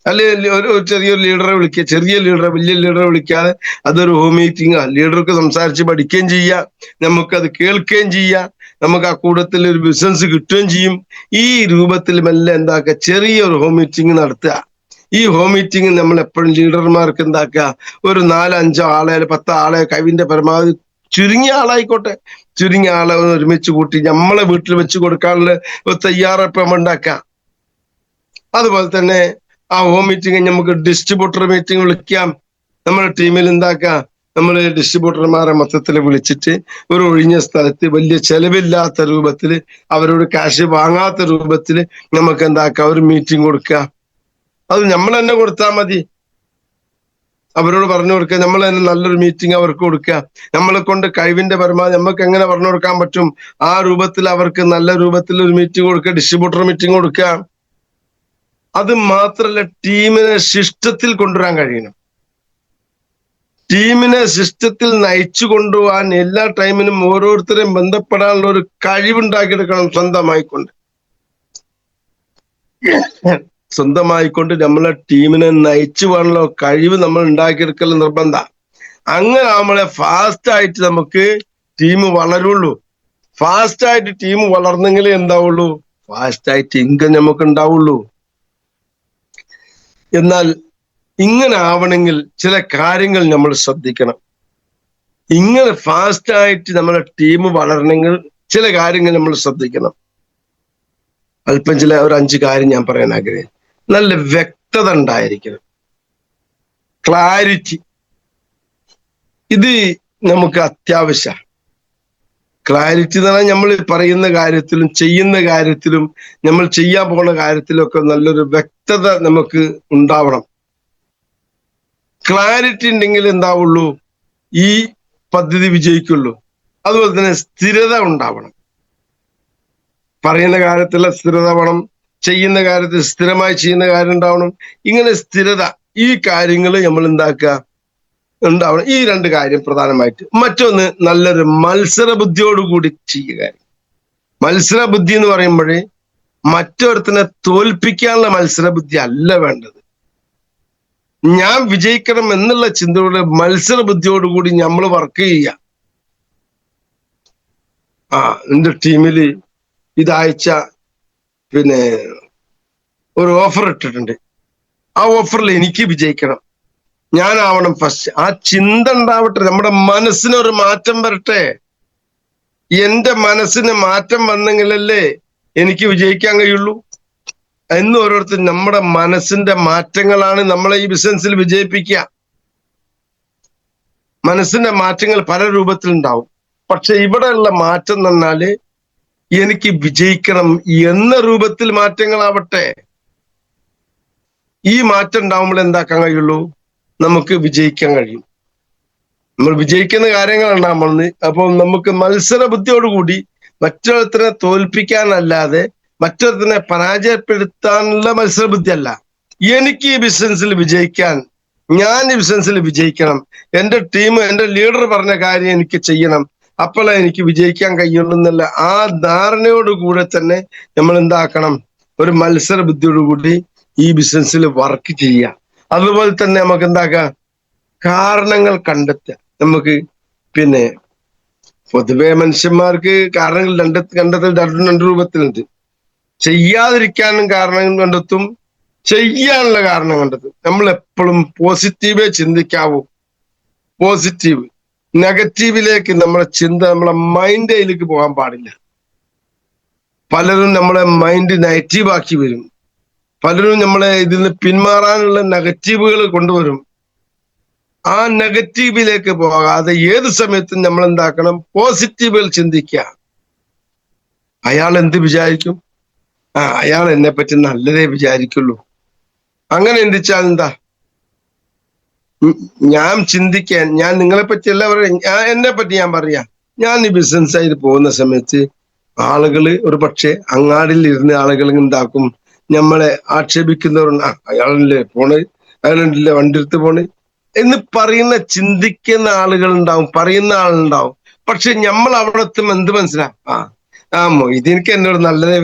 അല്ലെ ഒരു ചെറിയൊരു ലീഡറെ വിളിക്കുക, ചെറിയ ലീഡറെ, വലിയ ലീഡറെ വിളിക്കാതെ അതൊരു ഹോം മീറ്റിംഗ്. ലീഡർക്ക് സംസാരിച്ച് പഠിക്കുകയും ചെയ്യാം, നമുക്കത് കേൾക്കുകയും ചെയ്യാം, നമുക്ക് ആ കൂട്ടത്തിൽ ഒരു ബിസിനസ് കിട്ടുകയും ചെയ്യും. ഈ രൂപത്തിൽ മെല്ലെ എന്താക്കുക, ചെറിയൊരു ഹോം മീറ്റിംഗ് നടത്തുക. ഈ ഹോം മീറ്റിംഗ് നമ്മൾ എപ്പോഴും ലീഡർമാർക്ക് എന്താക്കുക, ഒരു 4-5 ആളെ 10 ആളെ കഴിവിന്റെ പരമാവധി ചുരുങ്ങിയ ആളായിക്കോട്ടെ, ചുരുങ്ങിയ ആളെ ഒരുമിച്ച് കൂട്ടി നമ്മളെ വീട്ടിൽ വെച്ച് കൊടുക്കാനുള്ള ഒരു തയ്യാറെടുപ്പ് ഉണ്ടാക്കാം. അതുപോലെ തന്നെ ആ ഹോം മീറ്റിംഗ് നമുക്ക് ഡിസ്ട്രിബ്യൂട്ടർ മീറ്റിംഗ് വിളിക്കാം. നമ്മുടെ ടീമിൽ എന്താക്കാം, നമ്മൾ ഡിസ്ട്രിബ്യൂട്ടർമാരെ മൊത്തത്തിൽ വിളിച്ചിട്ട് ഒരു ഒഴിഞ്ഞ സ്ഥലത്ത് വലിയ ചെലവില്ലാത്ത രൂപത്തിൽ, അവരോട് കാശ് വാങ്ങാത്ത രൂപത്തിൽ നമുക്ക് എന്താക്കാം, ഒരു മീറ്റിംഗ് കൊടുക്കുക. അത് നമ്മൾ തന്നെ കൊടുത്താൽ മതി. അവരോട് പറഞ്ഞു കൊടുക്കുക, നമ്മൾ തന്നെ നല്ലൊരു മീറ്റിംഗ് അവർക്ക് കൊടുക്കുക. നമ്മളെ കൊണ്ട് കഴിവിന്റെ പരമാവധി നമുക്ക് എങ്ങനെ പറഞ്ഞു കൊടുക്കാൻ പറ്റും ആ രൂപത്തിൽ അവർക്ക് നല്ല രൂപത്തിൽ ഒരു മീറ്റിംഗ് കൊടുക്കുക, ഡിസ്ട്രിബ്യൂട്ടർ മീറ്റിംഗ് കൊടുക്കുക. അത് മാത്രല്ല, ടീമിനെ സിസ്റ്റത്തിൽ കൊണ്ടുവരാൻ കഴിയണം. ടീമിനെ സിസ്റ്റത്തിൽ നയിച്ചു കൊണ്ടുപോകാൻ എല്ലാ ടൈമിനും ഓരോരുത്തരെയും ബന്ധപ്പെടാനുള്ള ഒരു കഴിവുണ്ടാക്കിയെടുക്കണം. സ്വന്തമായിക്കൊണ്ട് നമ്മളെ ടീമിനെ നയിച്ചു പോകാനുള്ള കഴിവ് നമ്മൾ ഉണ്ടാക്കിയെടുക്കൽ നിർബന്ധ. അങ്ങനെ നമ്മളെ ഫാസ്റ്റ് ആയിട്ട് നമുക്ക് ടീം വളരുള്ളൂ. ഫാസ്റ്റ് ആയിട്ട് ടീം വളർന്നെങ്കിലേ എന്താവുള്ളൂ, ഫാസ്റ്റ് ആയിട്ട് ഇൻകം നമുക്ക് ഉണ്ടാവുള്ളൂ. എന്നാൽ ഇങ്ങനെ ആവണമെങ്കിൽ ചില കാര്യങ്ങൾ നമ്മൾ ശ്രദ്ധിക്കണം. ഇങ്ങനെ ഫാസ്റ്റ് ആയിട്ട് നമ്മുടെ ടീം വളരണമെങ്കിൽ ചില കാര്യങ്ങൾ നമ്മൾ ശ്രദ്ധിക്കണം. അല്പം ഒരു 5 കാര്യം ഞാൻ പറയാൻ ആഗ്രഹിക്കുന്നു. നല്ല വ്യക്തത ഉണ്ടായിരിക്കണം, ക്ലാരിറ്റി. ഇത് നമുക്ക് അത്യാവശ്യമാണ്. ക്ലാരിറ്റി എന്ന് പറഞ്ഞാൽ നമ്മൾ പറയുന്ന കാര്യത്തിലും ചെയ്യുന്ന കാര്യത്തിലും നമ്മൾ ചെയ്യാൻ പോകുന്ന കാര്യത്തിലും ഒക്കെ നല്ലൊരു വ്യക്തത നമുക്ക് ഉണ്ടാവണം. ക്ലാരിറ്റി ഉണ്ടെങ്കിൽ എന്താവുള്ളൂ, ഈ പദ്ധതി വിജയിക്കുള്ളൂ. അതുപോലെ തന്നെ സ്ഥിരത ഉണ്ടാവണം. പറയുന്ന കാര്യത്തിലെ സ്ഥിരത വേണം, ചെയ്യുന്ന കാര്യത്തിൽ സ്ഥിരമായി ചെയ്യുന്ന കാര്യം ഉണ്ടാവണം. ഇങ്ങനെ സ്ഥിരത, ഈ കാര്യങ്ങൾ നമ്മൾ എന്താക്കുക, ഉണ്ടാവണം. ഈ 2 കാര്യം പ്രധാനമായിട്ട്. മറ്റൊന്ന്, നല്ലൊരു മത്സര ബുദ്ധിയോടുകൂടി ചെയ്യുക. മത്സര ബുദ്ധി എന്ന് പറയുമ്പോഴേ മറ്റൊരുത്തിനെ തോൽപ്പിക്കാനുള്ള മത്സര ബുദ്ധി അല്ല വേണ്ടത്. ഞാൻ വിജയിക്കണം എന്നുള്ള ചിന്തയോടെ മത്സര ബുദ്ധിയോടുകൂടി നമ്മൾ വർക്ക് ചെയ്യുക. എന്റെ ടീമില് ഇതാഴ്ച ഒരു ഓഫർ ഇട്ടിട്ടുണ്ട്, ആ ഓഫറിൽ എനിക്ക് വിജയിക്കണം. ഞാനാവണം ഫസ്റ്റ്. ആ ചിന്ത ഉണ്ടാവട്ടെ, നമ്മുടെ മനസ്സിനൊരു മാറ്റം വരട്ടെ. എന്റെ മനസ്സിന് മാറ്റം വന്നെങ്കിലല്ലേ എനിക്ക് വിജയിക്കാൻ കഴിയുള്ളൂ. എന്ന് ഓരോരുത്തർ നമ്മുടെ മനസ്സിന്റെ മാറ്റങ്ങളാണ് നമ്മളെ ഈ ബിസിനസ്സിൽ വിജയിപ്പിക്കുക. മനസ്സിന്റെ മാറ്റങ്ങൾ പല രൂപത്തിലുണ്ടാവും. പക്ഷെ ഇവിടെയുള്ള മാറ്റം എന്ന് പറഞ്ഞാല് എനിക്ക് വിജയിക്കണം എന്ന രൂപത്തിൽ മാറ്റങ്ങളാവട്ടെ. ഈ മാറ്റം ഉണ്ടാവുമ്പോൾ എന്താക്കാൻ കഴിയുള്ളൂ? നമുക്ക് വിജയിക്കാൻ കഴിയും. നമ്മൾ വിജയിക്കുന്ന കാര്യങ്ങളുണ്ടാകുമ്പോൾ അപ്പൊ നമുക്ക് മത്സര ബുദ്ധിയോടുകൂടി മറ്റൊരുത്തരെ തോൽപ്പിക്കാനല്ലാതെ മറ്റൊരുത്തനെ പരാജയപ്പെടുത്താനുള്ള മത്സര ബുദ്ധി അല്ല. എനിക്ക് ഈ ബിസിനസ്സിൽ വിജയിക്കാൻ, ഞാൻ ഈ ബിസിനസ്സിൽ വിജയിക്കണം, എന്റെ ടീം, എന്റെ ലീഡർ പറഞ്ഞ കാര്യം എനിക്ക് ചെയ്യണം, അപ്പോഴേ എനിക്ക് വിജയിക്കാൻ കഴിയുള്ളൂ എന്നുള്ള ആ ധാരണയോടുകൂടെ തന്നെ നമ്മൾ എന്താക്കണം? ഒരു മത്സര ബുദ്ധിയോടുകൂടി ഈ ബിസിനസ്സിൽ വർക്ക് ചെയ്യുക. അതുപോലെ തന്നെ നമുക്ക് എന്താക്കാം? കാരണങ്ങൾ കണ്ടെത്തുക. നമുക്ക് പിന്നെ പൊതുവെ മനുഷ്യന്മാർക്ക് കാരണങ്ങൾ കണ്ടെത്തൽ രണ്ട് രൂപത്തിലുണ്ട്. ചെയ്യാതിരിക്കാനും കാരണങ്ങൾ കണ്ടെത്തും, ചെയ്യാനുള്ള കാരണം കണ്ടെത്തും. നമ്മൾ എപ്പോഴും പോസിറ്റീവേ ചിന്തിക്കാവൂ. പോസിറ്റീവ്. നെഗറ്റീവിലേക്ക് നമ്മളെ ചിന്ത, നമ്മളെ മൈൻഡ് അതിലേക്ക് പോകാൻ പാടില്ല. പലരും നമ്മളെ മൈൻഡ് നെഗറ്റീവ് ആക്കി വരും. പലരും നമ്മളെ ഇതിൽ നിന്ന് പിന്മാറാനുള്ള നെഗറ്റീവുകൾ കൊണ്ടുവരും. ആ നെഗറ്റീവിലേക്ക് പോകാതെ ഏത് സമയത്തും നമ്മൾ എന്താക്കണം? പോസിറ്റീവുകൾ ചിന്തിക്കുക. അയാൾ എന്ത് വിചാരിക്കും? അയാൾ എന്നെ പറ്റി നല്ലതേ വിചാരിക്കുള്ളൂ. അങ്ങനെ ചിന്തിച്ചാൽ എന്താ? ഞാൻ ചിന്തിക്കാൻ, ഞാൻ നിങ്ങളെ പറ്റി അല്ല പറയാം, എന്നെ പറ്റി ഞാൻ പറയാ. ഞാൻ ഈ ബിസിനസ് ആയിട്ട് പോകുന്ന സമയത്ത് ആളുകള് ഒരു പക്ഷെ അങ്ങാടിയിൽ ഇരുന്ന ആളുകൾ എന്താക്കും? നമ്മളെ ആക്ഷേപിക്കുന്നവരുണ്ട്. അയാളല്ലേ പോണ്, അയാളുണ്ടല്ലേ വണ്ടി എടുത്ത് പോണ് എന്ന് പറയുന്ന ചിന്തിക്കുന്ന ആളുകൾ ഉണ്ടാവും, പറയുന്ന ആളുണ്ടാവും. പക്ഷെ നമ്മൾ അവിടെ എത്തുമ്പോൾ എന്ത് മനസ്സിലാ? മൊയ്തീൻക്ക് എന്നോട് നല്ലതേ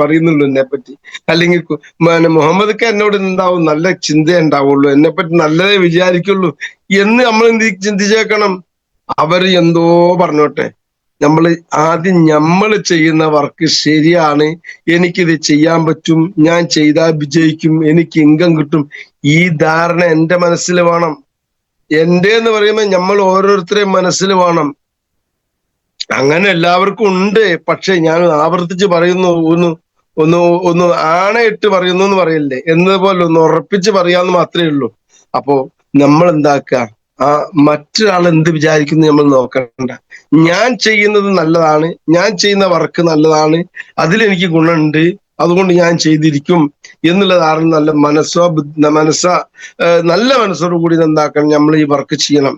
പറയുന്നുള്ളൂ എന്നെ പറ്റി, അല്ലെങ്കിൽ മുഹമ്മദ്ക്ക് എന്നോട് എന്താവും? നല്ല ചിന്ത ഉണ്ടാവുള്ളൂ, എന്നെ പറ്റി നല്ലതേ വിചാരിക്കുള്ളൂ എന്ന് നമ്മൾ ചിന്തിച്ചേക്കണം. അവര് എന്തോ പറഞ്ഞോട്ടെ, നമ്മൾ ആദ്യം നമ്മൾ ചെയ്യുന്ന വർക്ക് ശരിയാണ്, എനിക്കിത് ചെയ്യാൻ പറ്റും, ഞാൻ ചെയ്താൽ വിജയിക്കും, എനിക്ക് ഇൻകം കിട്ടും, ഈ ധാരണ എന്റെ മനസ്സിൽ വേണം. എന്റെ എന്ന് പറയുമ്പോൾ നമ്മൾ ഓരോരുത്തരെയും മനസ്സിൽ വേണം. അങ്ങനെ എല്ലാവർക്കും ഉണ്ട്. പക്ഷെ ഞാൻ ആവർത്തിച്ച് പറയുന്നു, ഒന്ന് ആണയിട്ട് പറയുന്നു എന്ന് പറയില്ലേ, എന്നതുപോലെ ഒന്ന് ഉറപ്പിച്ച് പറയാന്ന് മാത്രമേ ഉള്ളൂ. അപ്പോ നമ്മൾ എന്താക്കുക? മറ്റൊരാൾ എന്ത് വിചാരിക്കുന്നു നമ്മൾ നോക്കണ്ട. ഞാൻ ചെയ്യുന്നത് നല്ലതാണ്, ഞാൻ ചെയ്യുന്ന വർക്ക് നല്ലതാണ്, അതിലെനിക്ക് ഗുണമുണ്ട്, അതുകൊണ്ട് ഞാൻ ചെയ്തിരിക്കും എന്നുള്ളതാണ് നല്ല നല്ല മനസ്സോടു കൂടി എന്താക്കണം? നമ്മൾ ഈ വർക്ക് ചെയ്യണം.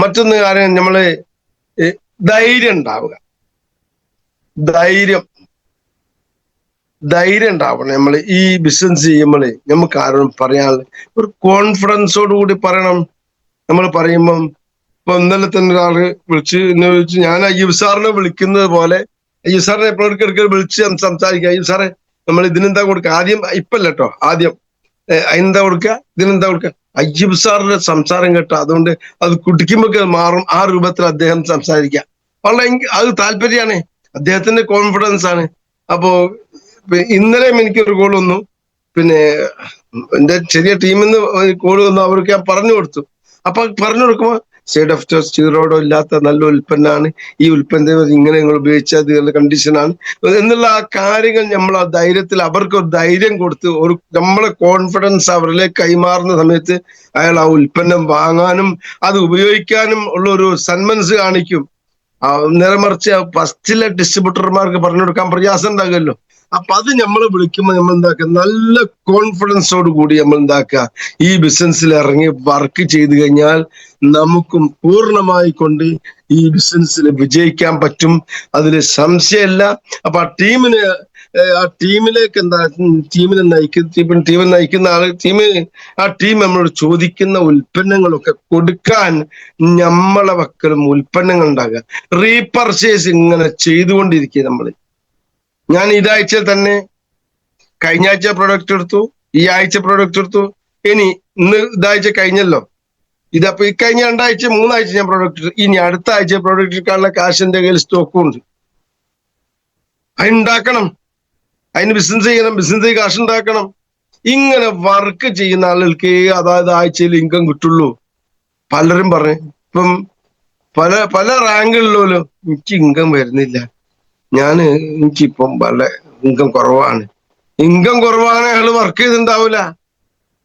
മറ്റൊന്ന് കാര്യം, നമ്മള് ധൈര്യം ഉണ്ടാവുക. ധൈര്യം ഉണ്ടാവണം. നമ്മൾ ഈ ബിസിനസ് ചെയ്യുമ്പോൾ നമുക്ക് ആരോടും പറയാനുള്ള ഒരു കോൺഫിഡൻസോട് കൂടി പറയണം. നമ്മൾ പറയുമ്പം ഇപ്പൊ ഇന്നലെ തന്നെ ഒരാള് വിളിച്ച് എന്നെ വിളിച്ച്, ഞാൻ അയ്യൂബ് സാറിനെ വിളിക്കുന്നത് പോലെ അയ്യൂബ് സാറിനെ എപ്പോഴെടുക്കിടക്ക് വിളിച്ച് സംസാരിക്കുക. അയ്യൂബ് സാറെ നമ്മൾ ഇതിനെന്താ കൊടുക്കുക? ആദ്യം ഇപ്പല്ല കേട്ടോ, ആദ്യം അതിനെന്താ കൊടുക്കുക, ഇതിനെന്താ കൊടുക്കുക? അയ്യൂബ് സാറിന്റെ സംസാരം കേട്ടോ, അതുകൊണ്ട് അത് കുടിക്കുമ്പോൾ മാറും. ആ രൂപത്തിൽ അദ്ദേഹം സംസാരിക്കുക. വളരെ അത് താല്പര്യമാണ്, അദ്ദേഹത്തിന്റെ കോൺഫിഡൻസ് ആണ്. അപ്പോ ഇന്നലെയും എനിക്കൊരു കോൾ വന്നു. പിന്നെ എന്റെ ചെറിയ ടീമിൽ നിന്ന് കോൾ വന്നു. അവർക്ക് ഞാൻ പറഞ്ഞു കൊടുത്തു. അപ്പൊ പറഞ്ഞു കൊടുക്കുമ്പോ സൈഡ് എഫക്റ്റോ സ്റ്റീറോയിഡോ ഇല്ലാത്ത നല്ല ഉൽപ്പന്നമാണ്, ഈ ഉൽപ്പന്നം ഇങ്ങനെ നിങ്ങൾ ഉപയോഗിച്ചാൽ കണ്ടീഷനാണ് എന്നുള്ള ആ കാര്യങ്ങൾ നമ്മൾ ആ ധൈര്യത്തിൽ അവർക്ക് ഒരു ധൈര്യം കൊടുത്ത് ഒരു നമ്മളെ കോൺഫിഡൻസ് അവരിലേക്ക് കൈമാറുന്ന സമയത്ത് അയാൾ ആ ഉൽപ്പന്നം വാങ്ങാനും അത് ഉപയോഗിക്കാനും ഉള്ള ഒരു സന്മനസ് കാണിക്കും. നേരെ മറിച്ച് ഫസ്റ്റിലെ ഡിസ്ട്രിബ്യൂട്ടർമാർക്ക് പറഞ്ഞു കൊടുക്കാൻ പ്രയാസം ഉണ്ടാകുമല്ലോ. അപ്പൊ അത് നമ്മൾ വിളിക്കുമ്പോൾ നമ്മൾ എന്താക്കുക? നല്ല കോൺഫിഡൻസോട് കൂടി നമ്മൾ എന്താക്കുക? ഈ ബിസിനസ്സിൽ ഇറങ്ങി വർക്ക് ചെയ്തു കഴിഞ്ഞാൽ നമുക്കും പൂർണ്ണമായി കൊണ്ട് ഈ ബിസിനസ്സിൽ വിജയിക്കാൻ പറ്റും. അതിൽ സംശയമല്ല. അപ്പൊ ആ ടീമിലേക്ക് എന്താ, ടീമിനെ നയിക്കുന്ന ആള് ആ ടീം നമ്മളോട് ചോദിക്കുന്ന ഉൽപ്പന്നങ്ങളൊക്കെ കൊടുക്കാൻ നമ്മളെ വക്കലും ഉൽപ്പന്നങ്ങൾ ഉണ്ടാകുക. റീപർച്ചേസ് ഇങ്ങനെ ചെയ്തുകൊണ്ടിരിക്കുക നമ്മൾ. ഞാൻ ഇതാഴ്ച തന്നെ കഴിഞ്ഞ ആഴ്ച പ്രൊഡക്റ്റ് എടുത്തു, ഈ ആഴ്ച പ്രൊഡക്റ്റ് എടുത്തു, ഇനി ഇതാഴ്ച കഴിഞ്ഞല്ലോ, ഇതപ്പോ ഈ കഴിഞ്ഞ 2 ആഴ്ച 3 ആഴ്ച ഞാൻ പ്രൊഡക്റ്റ് എടുത്തു. ഇനി അടുത്ത ആഴ്ച പ്രൊഡക്റ്റ് എടുക്കാനുള്ള കാശ് എന്റെ കയ്യിൽ സ്റ്റോക്കും ഉണ്ട്. അതിനുണ്ടാക്കണം, അതിന് ബിസിനസ് ചെയ്യണം, ബിസിനസ് കാശ് ഉണ്ടാക്കണം. ഇങ്ങനെ വർക്ക് ചെയ്യുന്ന ആളുകൾക്ക് അതായത് ആഴ്ചയിൽ ഇൻകം കിട്ടുള്ളൂ. പലരും പറഞ്ഞു, ഇപ്പം പല റാങ്കിലുള്ളല്ലോ എനിക്ക് ഇൻകം വരുന്നില്ല, എനിക്കിപ്പം വളരെ ഇൻകം കുറവാണ്. ഇൻകം കുറവാണ്, അയാൾ വർക്ക് ചെയ്തിട്ടുണ്ടാവൂല.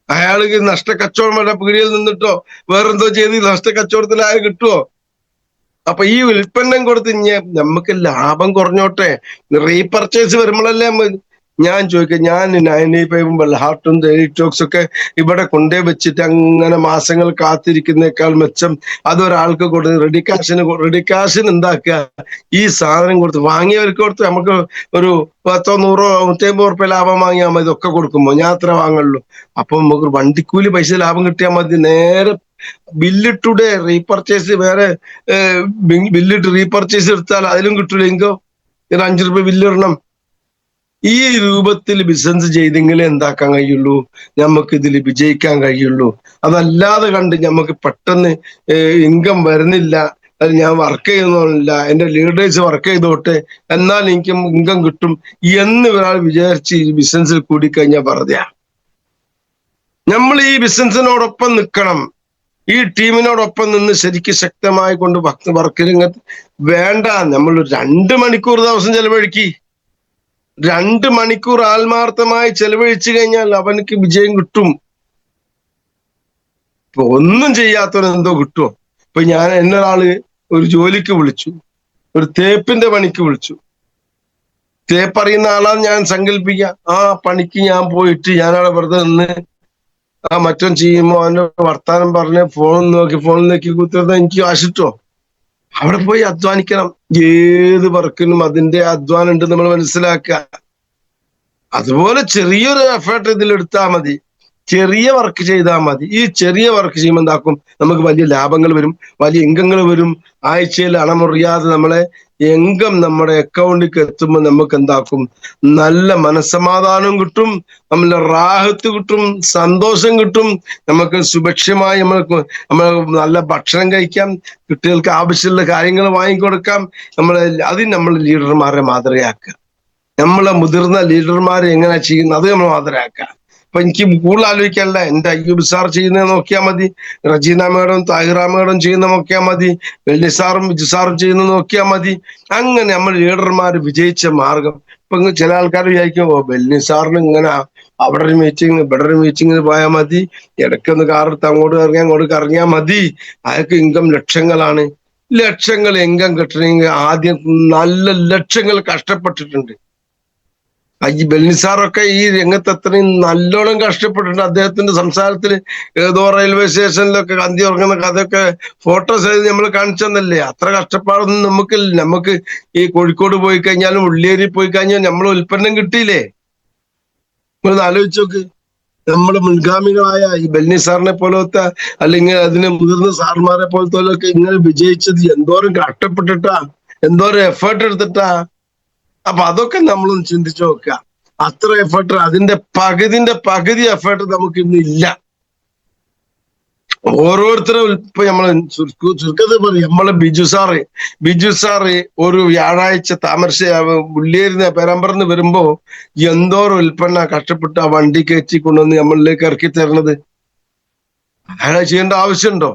അയാൾക്ക് നഷ്ടക്കച്ചവടം വല്ല പീടികയിൽ നിന്നിട്ടോ വേറെന്തോ ചെയ്ത് നഷ്ടക്കച്ചവടത്തിൽ അയാൾ കിട്ടുവോ? അപ്പൊ ഈ ഉൽപ്പന്നം കൊടുത്ത് നമുക്ക് ലാഭം കുറഞ്ഞോട്ടെ, റീപർച്ചേസ് വരുമ്പോഴല്ലേ ഞാൻ ചോദിക്കാം. ഞാൻ 95 ഹാർട്ടും ഡെലിറ്റോക്സ് ഒക്കെ ഇവിടെ കൊണ്ടേ വെച്ചിട്ട് അങ്ങനെ മാസങ്ങൾ കാത്തിരിക്കുന്നേക്കാൾ മെച്ചം അതൊരാൾക്ക് കൊടുത്ത് റെഡി കാശിന് എന്താക്കുക, ഈ സാധനം കൊടുത്ത് വാങ്ങിയവർക്ക് കൊടുത്ത് നമുക്ക് ഒരു 10, 100, 150 ലാഭം വാങ്ങിയാൽ മതി. ഇതൊക്കെ കൊടുക്കുമ്പോ ഞാൻ അത്ര വാങ്ങുള്ളൂ. അപ്പൊ നമുക്ക് വണ്ടിക്കൂലി പൈസ ലാഭം കിട്ടിയാൽ മതി. നേരെ ബില്ലിട്ടൂടെ, റീപർച്ചേസ് വേറെ ബില്ലിട്ട് റീപർച്ചേസ് എടുത്താൽ അതിലും കിട്ടൂല ഇൻകം. 5 രൂപ ബില്ലിടണം. ഈ രൂപത്തിൽ ബിസിനസ് ചെയ്തെങ്കിലേ എന്താക്കാൻ കഴിയുള്ളൂ, നമുക്ക് ഇതിൽ വിജയിക്കാൻ കഴിയുള്ളൂ. അതല്ലാതെ കണ്ട് നമുക്ക് പെട്ടെന്ന് ഇൻകം വരുന്നില്ല, അത് ഞാൻ വർക്ക് ചെയ്യുന്നില്ല, എന്റെ ലീഡേഴ്സ് വർക്ക് ചെയ്തോട്ടെ എന്നാൽ എനിക്ക് ഇൻകം കിട്ടും എന്ന് ഒരാൾ വിചാരിച്ച് ഈ ബിസിനസ്സിൽ കൂടിക്കഴിഞ്ഞാൽ പറയാ. നമ്മൾ ഈ ബിസിനസ്സിനോടൊപ്പം നിൽക്കണം. ഈ ടീമിനോടൊപ്പം നിന്ന് ശരിക്കും ശക്തമായി കൊണ്ട് വർക്ക് രംഗത്ത് വേണ്ട. നമ്മൾ 2 മണിക്കൂർ ദിവസം ചെലവഴിക്ക്, 2 മണിക്കൂർ ആത്മാർത്ഥമായി ചെലവഴിച്ചു കഴിഞ്ഞാൽ അവനക്ക് വിജയം കിട്ടും. ഇപ്പൊ ഒന്നും ചെയ്യാത്തവന് എന്തോ കിട്ടുമോ? ഇപ്പൊ എന്നൊരാള് ഒരു ജോലിക്ക് വിളിച്ചു, ഒരു തേപ്പിന്റെ പണിക്ക് വിളിച്ചു. തേപ്പറിയുന്ന ആളാന്ന് ഞാൻ സങ്കല്പിക്കാം. ആ പണിക്ക് ഞാൻ പോയിട്ട് ഞാനവിടെ വെറുതെ നിന്ന് മറ്റോ ചെയ്യുമ്പോ അവന്റെ വർത്താനം പറഞ്ഞ് ഫോണിൽ നോക്കി കുത്തിരുന്ന എനിക്ക് ആശിട്ടോ? അവിടെ പോയി അധ്വാനിക്കണം. ഏത് വർക്കിനും അതിന്റെ അധ്വാനം ഉണ്ട് നമ്മൾ മനസ്സിലാക്കുക. അതുപോലെ ചെറിയൊരു എഫേർട്ട് ഇതിലെടുത്താൽ മതി, ചെറിയ വർക്ക് ചെയ്താൽ മതി. ഈ ചെറിയ വർക്ക് ചെയ്യുമ്പോൾ എന്താക്കും, നമുക്ക് വലിയ ലാഭങ്ങൾ വരും, വലിയ ഇൻകങ്ങൾ വരും. ആഴ്ചയിൽ അണമുറിയാതെ നമ്മളെ ഇൻകം നമ്മുടെ അക്കൗണ്ടിലേക്ക് എത്തുമ്പോൾ നമുക്ക് എന്താക്കും, നല്ല മനസ്സമാധാനം കിട്ടും, നമ്മളെ റാഹത്ത് കിട്ടും, സന്തോഷം കിട്ടും. നമുക്ക് സുഭിക്ഷമായി നമ്മൾ നല്ല ഭക്ഷണം കഴിക്കാം, കുട്ടികൾക്ക് ആവശ്യമുള്ള കാര്യങ്ങൾ വാങ്ങിക്കൊടുക്കാം. നമ്മൾ ലീഡർമാരെ മാതൃകയാക്കുക. നമ്മളെ മുതിർന്ന ലീഡർമാരെ എങ്ങനെ ചെയ്യുന്നത് അത് നമ്മൾ മാതൃകയാക്കുക. അപ്പൊ എനിക്ക് കൂടുതൽ ആലോചിക്കാനല്ല, എന്റെ അയ്യൂബ് സാർ ചെയ്യുന്നത് നോക്കിയാൽ മതി, റജീന മേഡം, താഹിറ മേഡം ചെയ്യുന്ന നോക്കിയാൽ മതി, വെള്ളി സാറും ബിജു സാറും ചെയ്യുന്നത് നോക്കിയാൽ മതി. അങ്ങനെ നമ്മൾ ലീഡർമാർ വിജയിച്ച മാർഗം. ഇപ്പൊ ചില ആൾക്കാർ വിചാരിക്കും, വെള്ളി സാറിന് ഇങ്ങനെ അവിടെ ഒരു മീറ്റിംഗ് ഇവിടെ ഒരു മീറ്റിങ്ങിന് പോയാൽ മതി, ഇടയ്ക്കൊന്ന് കാറെടുത്ത് അങ്ങോട്ട് കറങ്ങിയാൽ മതി, അയാൾക്ക് ഇൻകം ലക്ഷങ്ങളാണ്. ലക്ഷങ്ങൾ ഇൻകം കിട്ടണമെങ്കിൽ ആദ്യം നല്ല ലക്ഷങ്ങൾ കഷ്ടപ്പെട്ടിട്ടുണ്ട്. ഈ ബെൽനിസാറൊക്കെ ഈ രംഗത്ത് അത്രയും നല്ലോണം കഷ്ടപ്പെട്ടിട്ടുണ്ട്. അദ്ദേഹത്തിന്റെ സംസാരത്തിൽ ഏതോ റെയിൽവേ സ്റ്റേഷനിലൊക്കെ അന്തി ഉറങ്ങുന്ന കഥയൊക്കെ ഫോട്ടോസ് നമ്മൾ കാണിച്ചെന്നല്ലേ. അത്ര കഷ്ടപ്പാടൊന്നും നമുക്ക് ഈ കോഴിക്കോട് പോയി കഴിഞ്ഞാലും ഉള്ളിയേരി പോയി കഴിഞ്ഞാൽ നമ്മളെ ഉൽപ്പന്നം കിട്ടിയില്ലേ? നിങ്ങളൊന്ന് ആലോചിച്ച് നോക്ക്. നമ്മുടെ മുൻഗാമികളായ ഈ ബെൽനിസാറിനെ പോലത്തെ അല്ലെങ്കിൽ അതിന് മുതിർന്ന സാർമാരെ പോലത്തെ ഇങ്ങനെ വിജയിച്ചത് എന്തോരം കഷ്ടപ്പെട്ടിട്ടാ, എന്തോരം എഫേർട്ട് എടുത്തിട്ടാ. അപ്പൊ അതൊക്കെ നമ്മളൊന്ന് ചിന്തിച്ചു നോക്കുക. അത്ര എഫേർട്ട്, അതിന്റെ പകുതി എഫേർട്ട് നമുക്ക് ഇന്ന് ഇല്ല. ഓരോരുത്തരും ഇപ്പൊ നമ്മള് ചുരുക്കത്തിൽ പറയും, നമ്മളെ ബിജു സാറ് ഒരു വ്യാഴാഴ്ച ഉള്ളിയേരുന്ന പേരാമ്പ്രന്ന് വരുമ്പോ എന്തോരം ഉൽപ്പന്ന കഷ്ടപ്പെട്ട് ആ വണ്ടി കയറ്റി കൊണ്ടുവന്ന് നമ്മളിലേക്ക് ഇറക്കി തരണത്. അയാളെ ചെയ്യേണ്ട ആവശ്യമുണ്ടോ?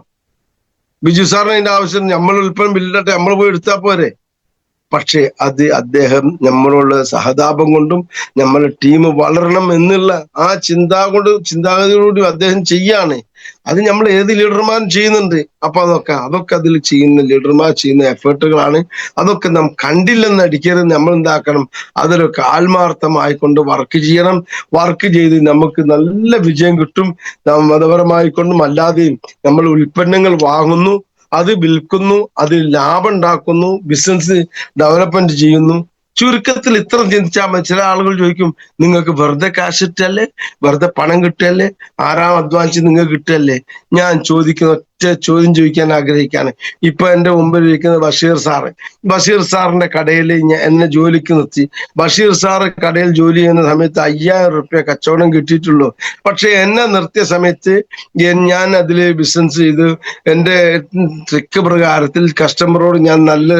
ബിജു സാറിന് അതിന്റെ ആവശ്യം, നമ്മൾ ഉൽപ്പന്നം ബില്ലിട്ടെ നമ്മൾ പോയി എടുത്താൽ പോരെ. പക്ഷെ അത് അദ്ദേഹം നമ്മളോട് സഹതാപം കൊണ്ടും നമ്മളെ ടീം വളരണം എന്നുള്ള ആ ചിന്താഗതിയോടുകൂടി അദ്ദേഹം ചെയ്യാണ്. അത് നമ്മൾ ഏത് ലീഡർമാരും ചെയ്യുന്നുണ്ട്. അപ്പൊ അതൊക്കെ അതിൽ ചെയ്യുന്ന ലീഡർമാർ ചെയ്യുന്ന എഫേർട്ടുകളാണ്. അതൊക്കെ നാം കണ്ടില്ലെന്ന് അടിക്കരുത്. നമ്മൾ എന്താക്കണം, അതിലൊക്കെ ആത്മാർത്ഥമായിക്കൊണ്ട് വർക്ക് ചെയ്യണം. വർക്ക് ചെയ്ത് നമുക്ക് നല്ല വിജയം കിട്ടും. മതപരമായിക്കൊണ്ടും അല്ലാതെയും നമ്മൾ ഉൽപ്പന്നങ്ങൾ വാങ്ങുന്നു, അത് വിൽക്കുന്നു, അത് ലാഭം ഉണ്ടാക്കുന്നു, ബിസിനസ് ഡെവലപ്മെന്റ് ചെയ്യുന്നു. ചുരുക്കത്തിൽ ഇത്ര ചിന്തിച്ചാൽ മതി. ചില ആളുകൾ ചോദിക്കും, നിങ്ങൾക്ക് വെറുതെ കാശ് കിട്ടല്ലേ, വെറുതെ പണം കിട്ടല്ലേ, ആരാം അധ്വാനിച്ച് നിങ്ങൾക്ക് കിട്ടല്ലേ? ഞാൻ ചോദിക്കുന്ന ഒറ്റ ചോദ്യം ചോദിക്കാൻ ആഗ്രഹിക്കുകയാണ്. ഇപ്പൊ എന്റെ മുമ്പിൽ ഇരിക്കുന്ന ബഷീർ സാറ്. ബഷീർ സാറിന്റെ കടയിൽ എന്നെ ജോലിക്ക് നിർത്തി. ബഷീർ സാറ് കടയിൽ ജോലി ചെയ്യുന്ന സമയത്ത് 5000 റുപ്യ കച്ചവടം കിട്ടിയിട്ടുള്ളൂ. പക്ഷെ എന്നെ നിർത്തിയ സമയത്ത് ഞാൻ അതില് ബിസിനസ് ചെയ്ത് എന്റെ ട്രിക്ക് പ്രകാരത്തിൽ കസ്റ്റമറോട് ഞാൻ നല്ല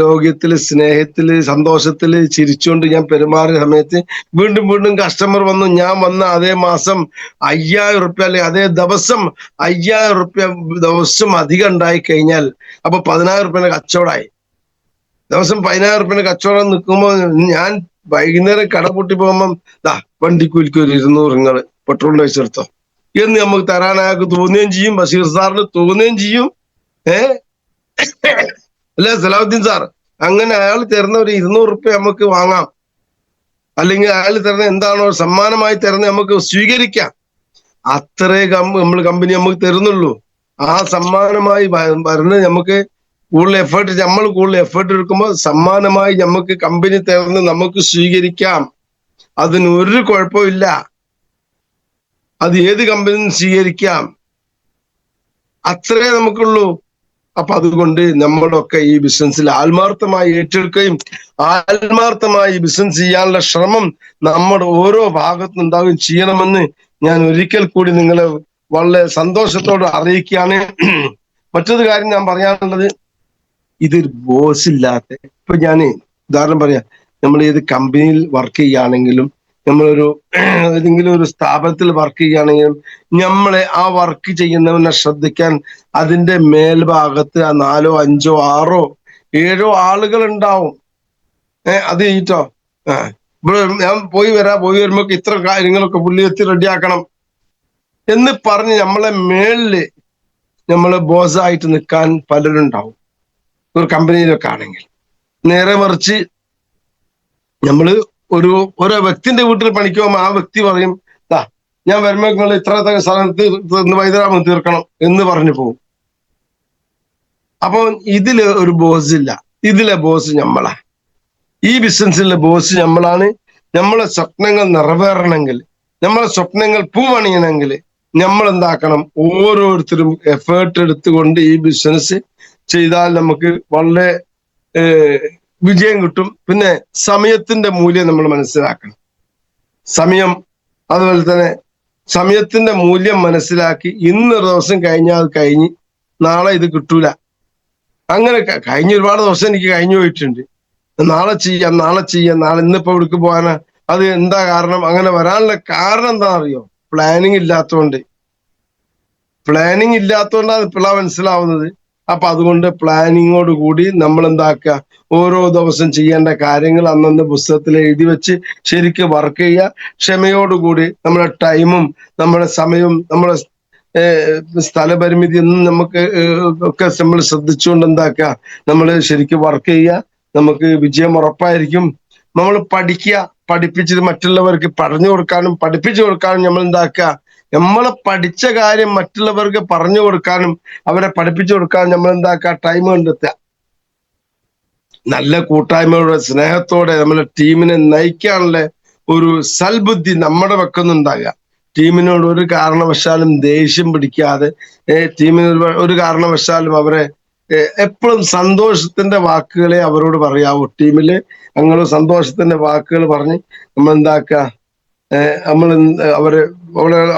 ലോകത്തില്, സ്നേഹത്തില്, സന്തോഷത്തില്, ചിരിച്ചുകൊണ്ട് ഞാൻ പെരുമാറിയ സമയത്ത് വീണ്ടും വീണ്ടും കസ്റ്റമർ വന്നു. ഞാൻ വന്ന അതേ മാസം 5000 റുപ്യ അല്ലെ അതേ ദിവസം 5000 റുപ്യ ദിവസം അധികം ഉണ്ടായി കഴിഞ്ഞാൽ അപ്പൊ 10000 റുപ്യന്റെ കച്ചവടമായി. ദിവസം 10000 റുപ്യന്റെ കച്ചവടം നിൽക്കുമ്പോ ഞാൻ വൈകുന്നേരം കട പൂട്ടി പോകുമ്പം വണ്ടിക്കൂലിക്ക് ഒരു 200 നിങ്ങൾ പെട്രോളിന്റെ പൈസ എടുത്തോ എന്ന് നമുക്ക് തരാൻ അയാൾക്ക് തോന്നുകയും ചെയ്യും, ബഷീർ സാറിന് തോന്നുകയും ചെയ്യും. അല്ലെ സലാഹുദ്ദീൻ സാർ? അങ്ങനെ അയാൾ തരുന്ന ഒരു 200 റുപ്യ നമുക്ക് വാങ്ങാം, അല്ലെങ്കിൽ അയാൾ തരുന്ന എന്താണോ സമ്മാനമായി തരുന്നത് നമുക്ക് സ്വീകരിക്കാം. അത്രേ നമ്മൾ കമ്പനി നമുക്ക് തരുന്നുള്ളൂ. ആ സമ്മാനമായി വരുന്നത് നമുക്ക് നമ്മൾ കൂടുതൽ എഫേർട്ട് എടുക്കുമ്പോൾ സമ്മാനമായി നമുക്ക് കമ്പനി തരുന്ന നമുക്ക് സ്വീകരിക്കാം. അതിനൊരു കുഴപ്പമില്ല. അത് ഏത് കമ്പനിയും സ്വീകരിക്കാം. അത്രേ നമുക്കുള്ളൂ. അപ്പൊ അതുകൊണ്ട് നമ്മളൊക്കെ ഈ ബിസിനസ്സിൽ ആത്മാർത്ഥമായി ഏറ്റെടുക്കുകയും ആത്മാർത്ഥമായി ബിസിനസ് ചെയ്യാനുള്ള ശ്രമം നമ്മുടെ ഓരോ ഭാഗത്തുനിന്നുണ്ടാവുകയും ചെയ്യണമെന്ന് ഞാൻ ഒരിക്കൽ കൂടി നിങ്ങളെ വളരെ സന്തോഷത്തോടെ അറിയിക്കുകയാണ്. മറ്റൊരു കാര്യം ഞാൻ പറയാനുള്ളത്, ഇതൊരു ബോസ് ഇല്ലാത്ത, ഇപ്പൊ ഞാൻ ഉദാഹരണം പറയാം, നമ്മൾ ഏത് കമ്പനിയിൽ വർക്ക് ചെയ്യുകയാണെങ്കിലും, നമ്മളൊരു ഏതെങ്കിലും ഒരു സ്ഥാപനത്തിൽ വർക്ക് ചെയ്യുകയാണെങ്കിലും, നമ്മളെ ആ വർക്ക് ചെയ്യുന്നവനെ ശ്രദ്ധിക്കാൻ അതിന്റെ മേൽഭാഗത്ത് 4, 5, 6, 7 ആളുകൾ ഉണ്ടാവും. അത് കഴിഞ്ഞിട്ടോ ഇവിടെ ഞാൻ പോയി വരുമ്പോ ഇത്ര കാര്യങ്ങളൊക്കെ പുള്ളി എത്തി റെഡിയാക്കണം എന്ന് പറഞ്ഞ് നമ്മളെ മേളില് നമ്മളെ ബോസായിട്ട് നിൽക്കാൻ പലരും ഉണ്ടാവും ഒരു കമ്പനിയിലൊക്കെ ആണെങ്കിൽ. നേരെ മറിച്ച് നമ്മള് ഓരോ വ്യക്തിന്റെ വീട്ടിൽ പണിക്ക് പോകുമ്പോൾ ആ വ്യക്തി പറയും, ഞാൻ വരുമ്പോ നിങ്ങൾ ഇത്ര സ്ഥലത്ത് വൈദ്യുതാമം തീർക്കണം എന്ന് പറഞ്ഞു പോകും. അപ്പൊ ഇതില് ഒരു ബോസ് ഇല്ല. ഇതിലെ ബോസ് നമ്മളാ. ഈ ബിസിനസ്സിലെ ബോസ് നമ്മളാണ്. നമ്മളെ സ്വപ്നങ്ങൾ നിറവേറണമെങ്കിൽ, നമ്മളെ സ്വപ്നങ്ങൾ പൂവണിയണമെങ്കിൽ നമ്മൾ എന്താക്കണം? ഓരോരുത്തരും എഫേർട്ട് എടുത്തുകൊണ്ട് ഈ ബിസിനസ് ചെയ്താൽ നമുക്ക് വളരെ വിജയം കിട്ടും. പിന്നെ സമയത്തിന്റെ മൂല്യം നമ്മൾ മനസ്സിലാക്കണം. സമയം, അതുപോലെ തന്നെ സമയത്തിന്റെ മൂല്യം മനസ്സിലാക്കി ഇന്നൊരു ദിവസം കഴിഞ്ഞാൽ അത് കഴിഞ്ഞ് നാളെ ഇത് കിട്ടൂല. അങ്ങനെ കഴിഞ്ഞ ഒരുപാട് ദിവസം എനിക്ക് കഴിഞ്ഞു പോയിട്ടുണ്ട്. നാളെ ചെയ്യാം, നാളെ ഇന്നിപ്പോ ഇവിടേക്ക് പോകാനാ. അത് എന്താ കാരണം? അങ്ങനെ വരാനുള്ള കാരണം എന്താണെന്ന് അറിയോ? പ്ലാനിങ് ഇല്ലാത്തതുകൊണ്ടാണ് ഇപ്പോഴാണ് മനസ്സിലാവുന്നത്. അപ്പൊ അതുകൊണ്ട് പ്ലാനിങ്ങോട് കൂടി നമ്മൾ എന്താക്കുക, ഓരോ ദിവസം ചെയ്യേണ്ട കാര്യങ്ങൾ അന്നന്ന് പുസ്തകത്തിൽ എഴുതി വെച്ച് ശരിക്കും വർക്ക് ചെയ്യുക. ക്ഷമയോടുകൂടി നമ്മുടെ ടൈമും നമ്മുടെ സമയവും നമ്മുടെ സ്ഥലപരിമിതി ഒന്നും നമുക്ക് ഒക്കെ നമ്മൾ ശ്രദ്ധിച്ചുകൊണ്ട് എന്താക്കുക, നമ്മൾ ശരിക്കും വർക്ക് ചെയ്യുക. നമുക്ക് വിജയം ഉറപ്പായിരിക്കും. നമ്മൾ പഠിപ്പിച്ചത് മറ്റുള്ളവർക്ക് പറഞ്ഞു കൊടുക്കാനും പഠിപ്പിച്ചു കൊടുക്കാനും നമ്മൾ എന്താക്കുക, നമ്മളെ പഠിച്ച കാര്യം മറ്റുള്ളവർക്ക് പറഞ്ഞു കൊടുക്കാനും അവരെ പഠിപ്പിച്ചു കൊടുക്കാനും നമ്മൾ എന്താക്കുക, ടൈം കണ്ടെത്തുക. നല്ല കൂട്ടായ്മയോടെ സ്നേഹത്തോടെ നമ്മളെ ടീമിനെ നയിക്കാനുള്ള ഒരു സൽബുദ്ധി നമ്മുടെ വെക്കുന്നുണ്ടാകുക. ടീമിനോട് ഒരു കാരണവശാലും ദേഷ്യം പിടിക്കാതെ, ടീമിന് ഒരു കാരണവശാലും അവരെ എപ്പോഴും സന്തോഷത്തിന്റെ വാക്കുകളെ അവരോട് പറയാവൂ. ടീമില് ഞങ്ങൾ സന്തോഷത്തിന്റെ വാക്കുകൾ പറഞ്ഞ് നമ്മൾ എന്താക്കുക, നമ്മൾ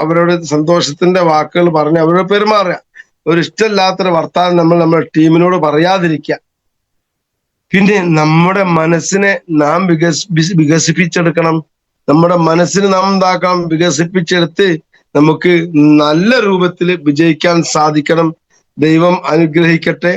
അവരോട് സന്തോഷത്തിന്റെ വാക്കുകൾ പറഞ്ഞ് അവരോട് പെരുമാറുക. ഒരു ഇഷ്ടമില്ലാത്തൊരു വർത്താനം നമ്മുടെ ടീമിനോട് പറയാതിരിക്കുക. പിന്നെ നമ്മുടെ മനസ്സിനെ നാം വികസിപ്പിച്ചെടുക്കണം. നമ്മുടെ മനസ്സിന് നാം എന്താക്കണം? വികസിപ്പിച്ചെടുത്ത് നമുക്ക് നല്ല രൂപത്തിൽ വിജയിക്കാൻ സാധിക്കണം. ദൈവം അനുഗ്രഹിക്കട്ടെ.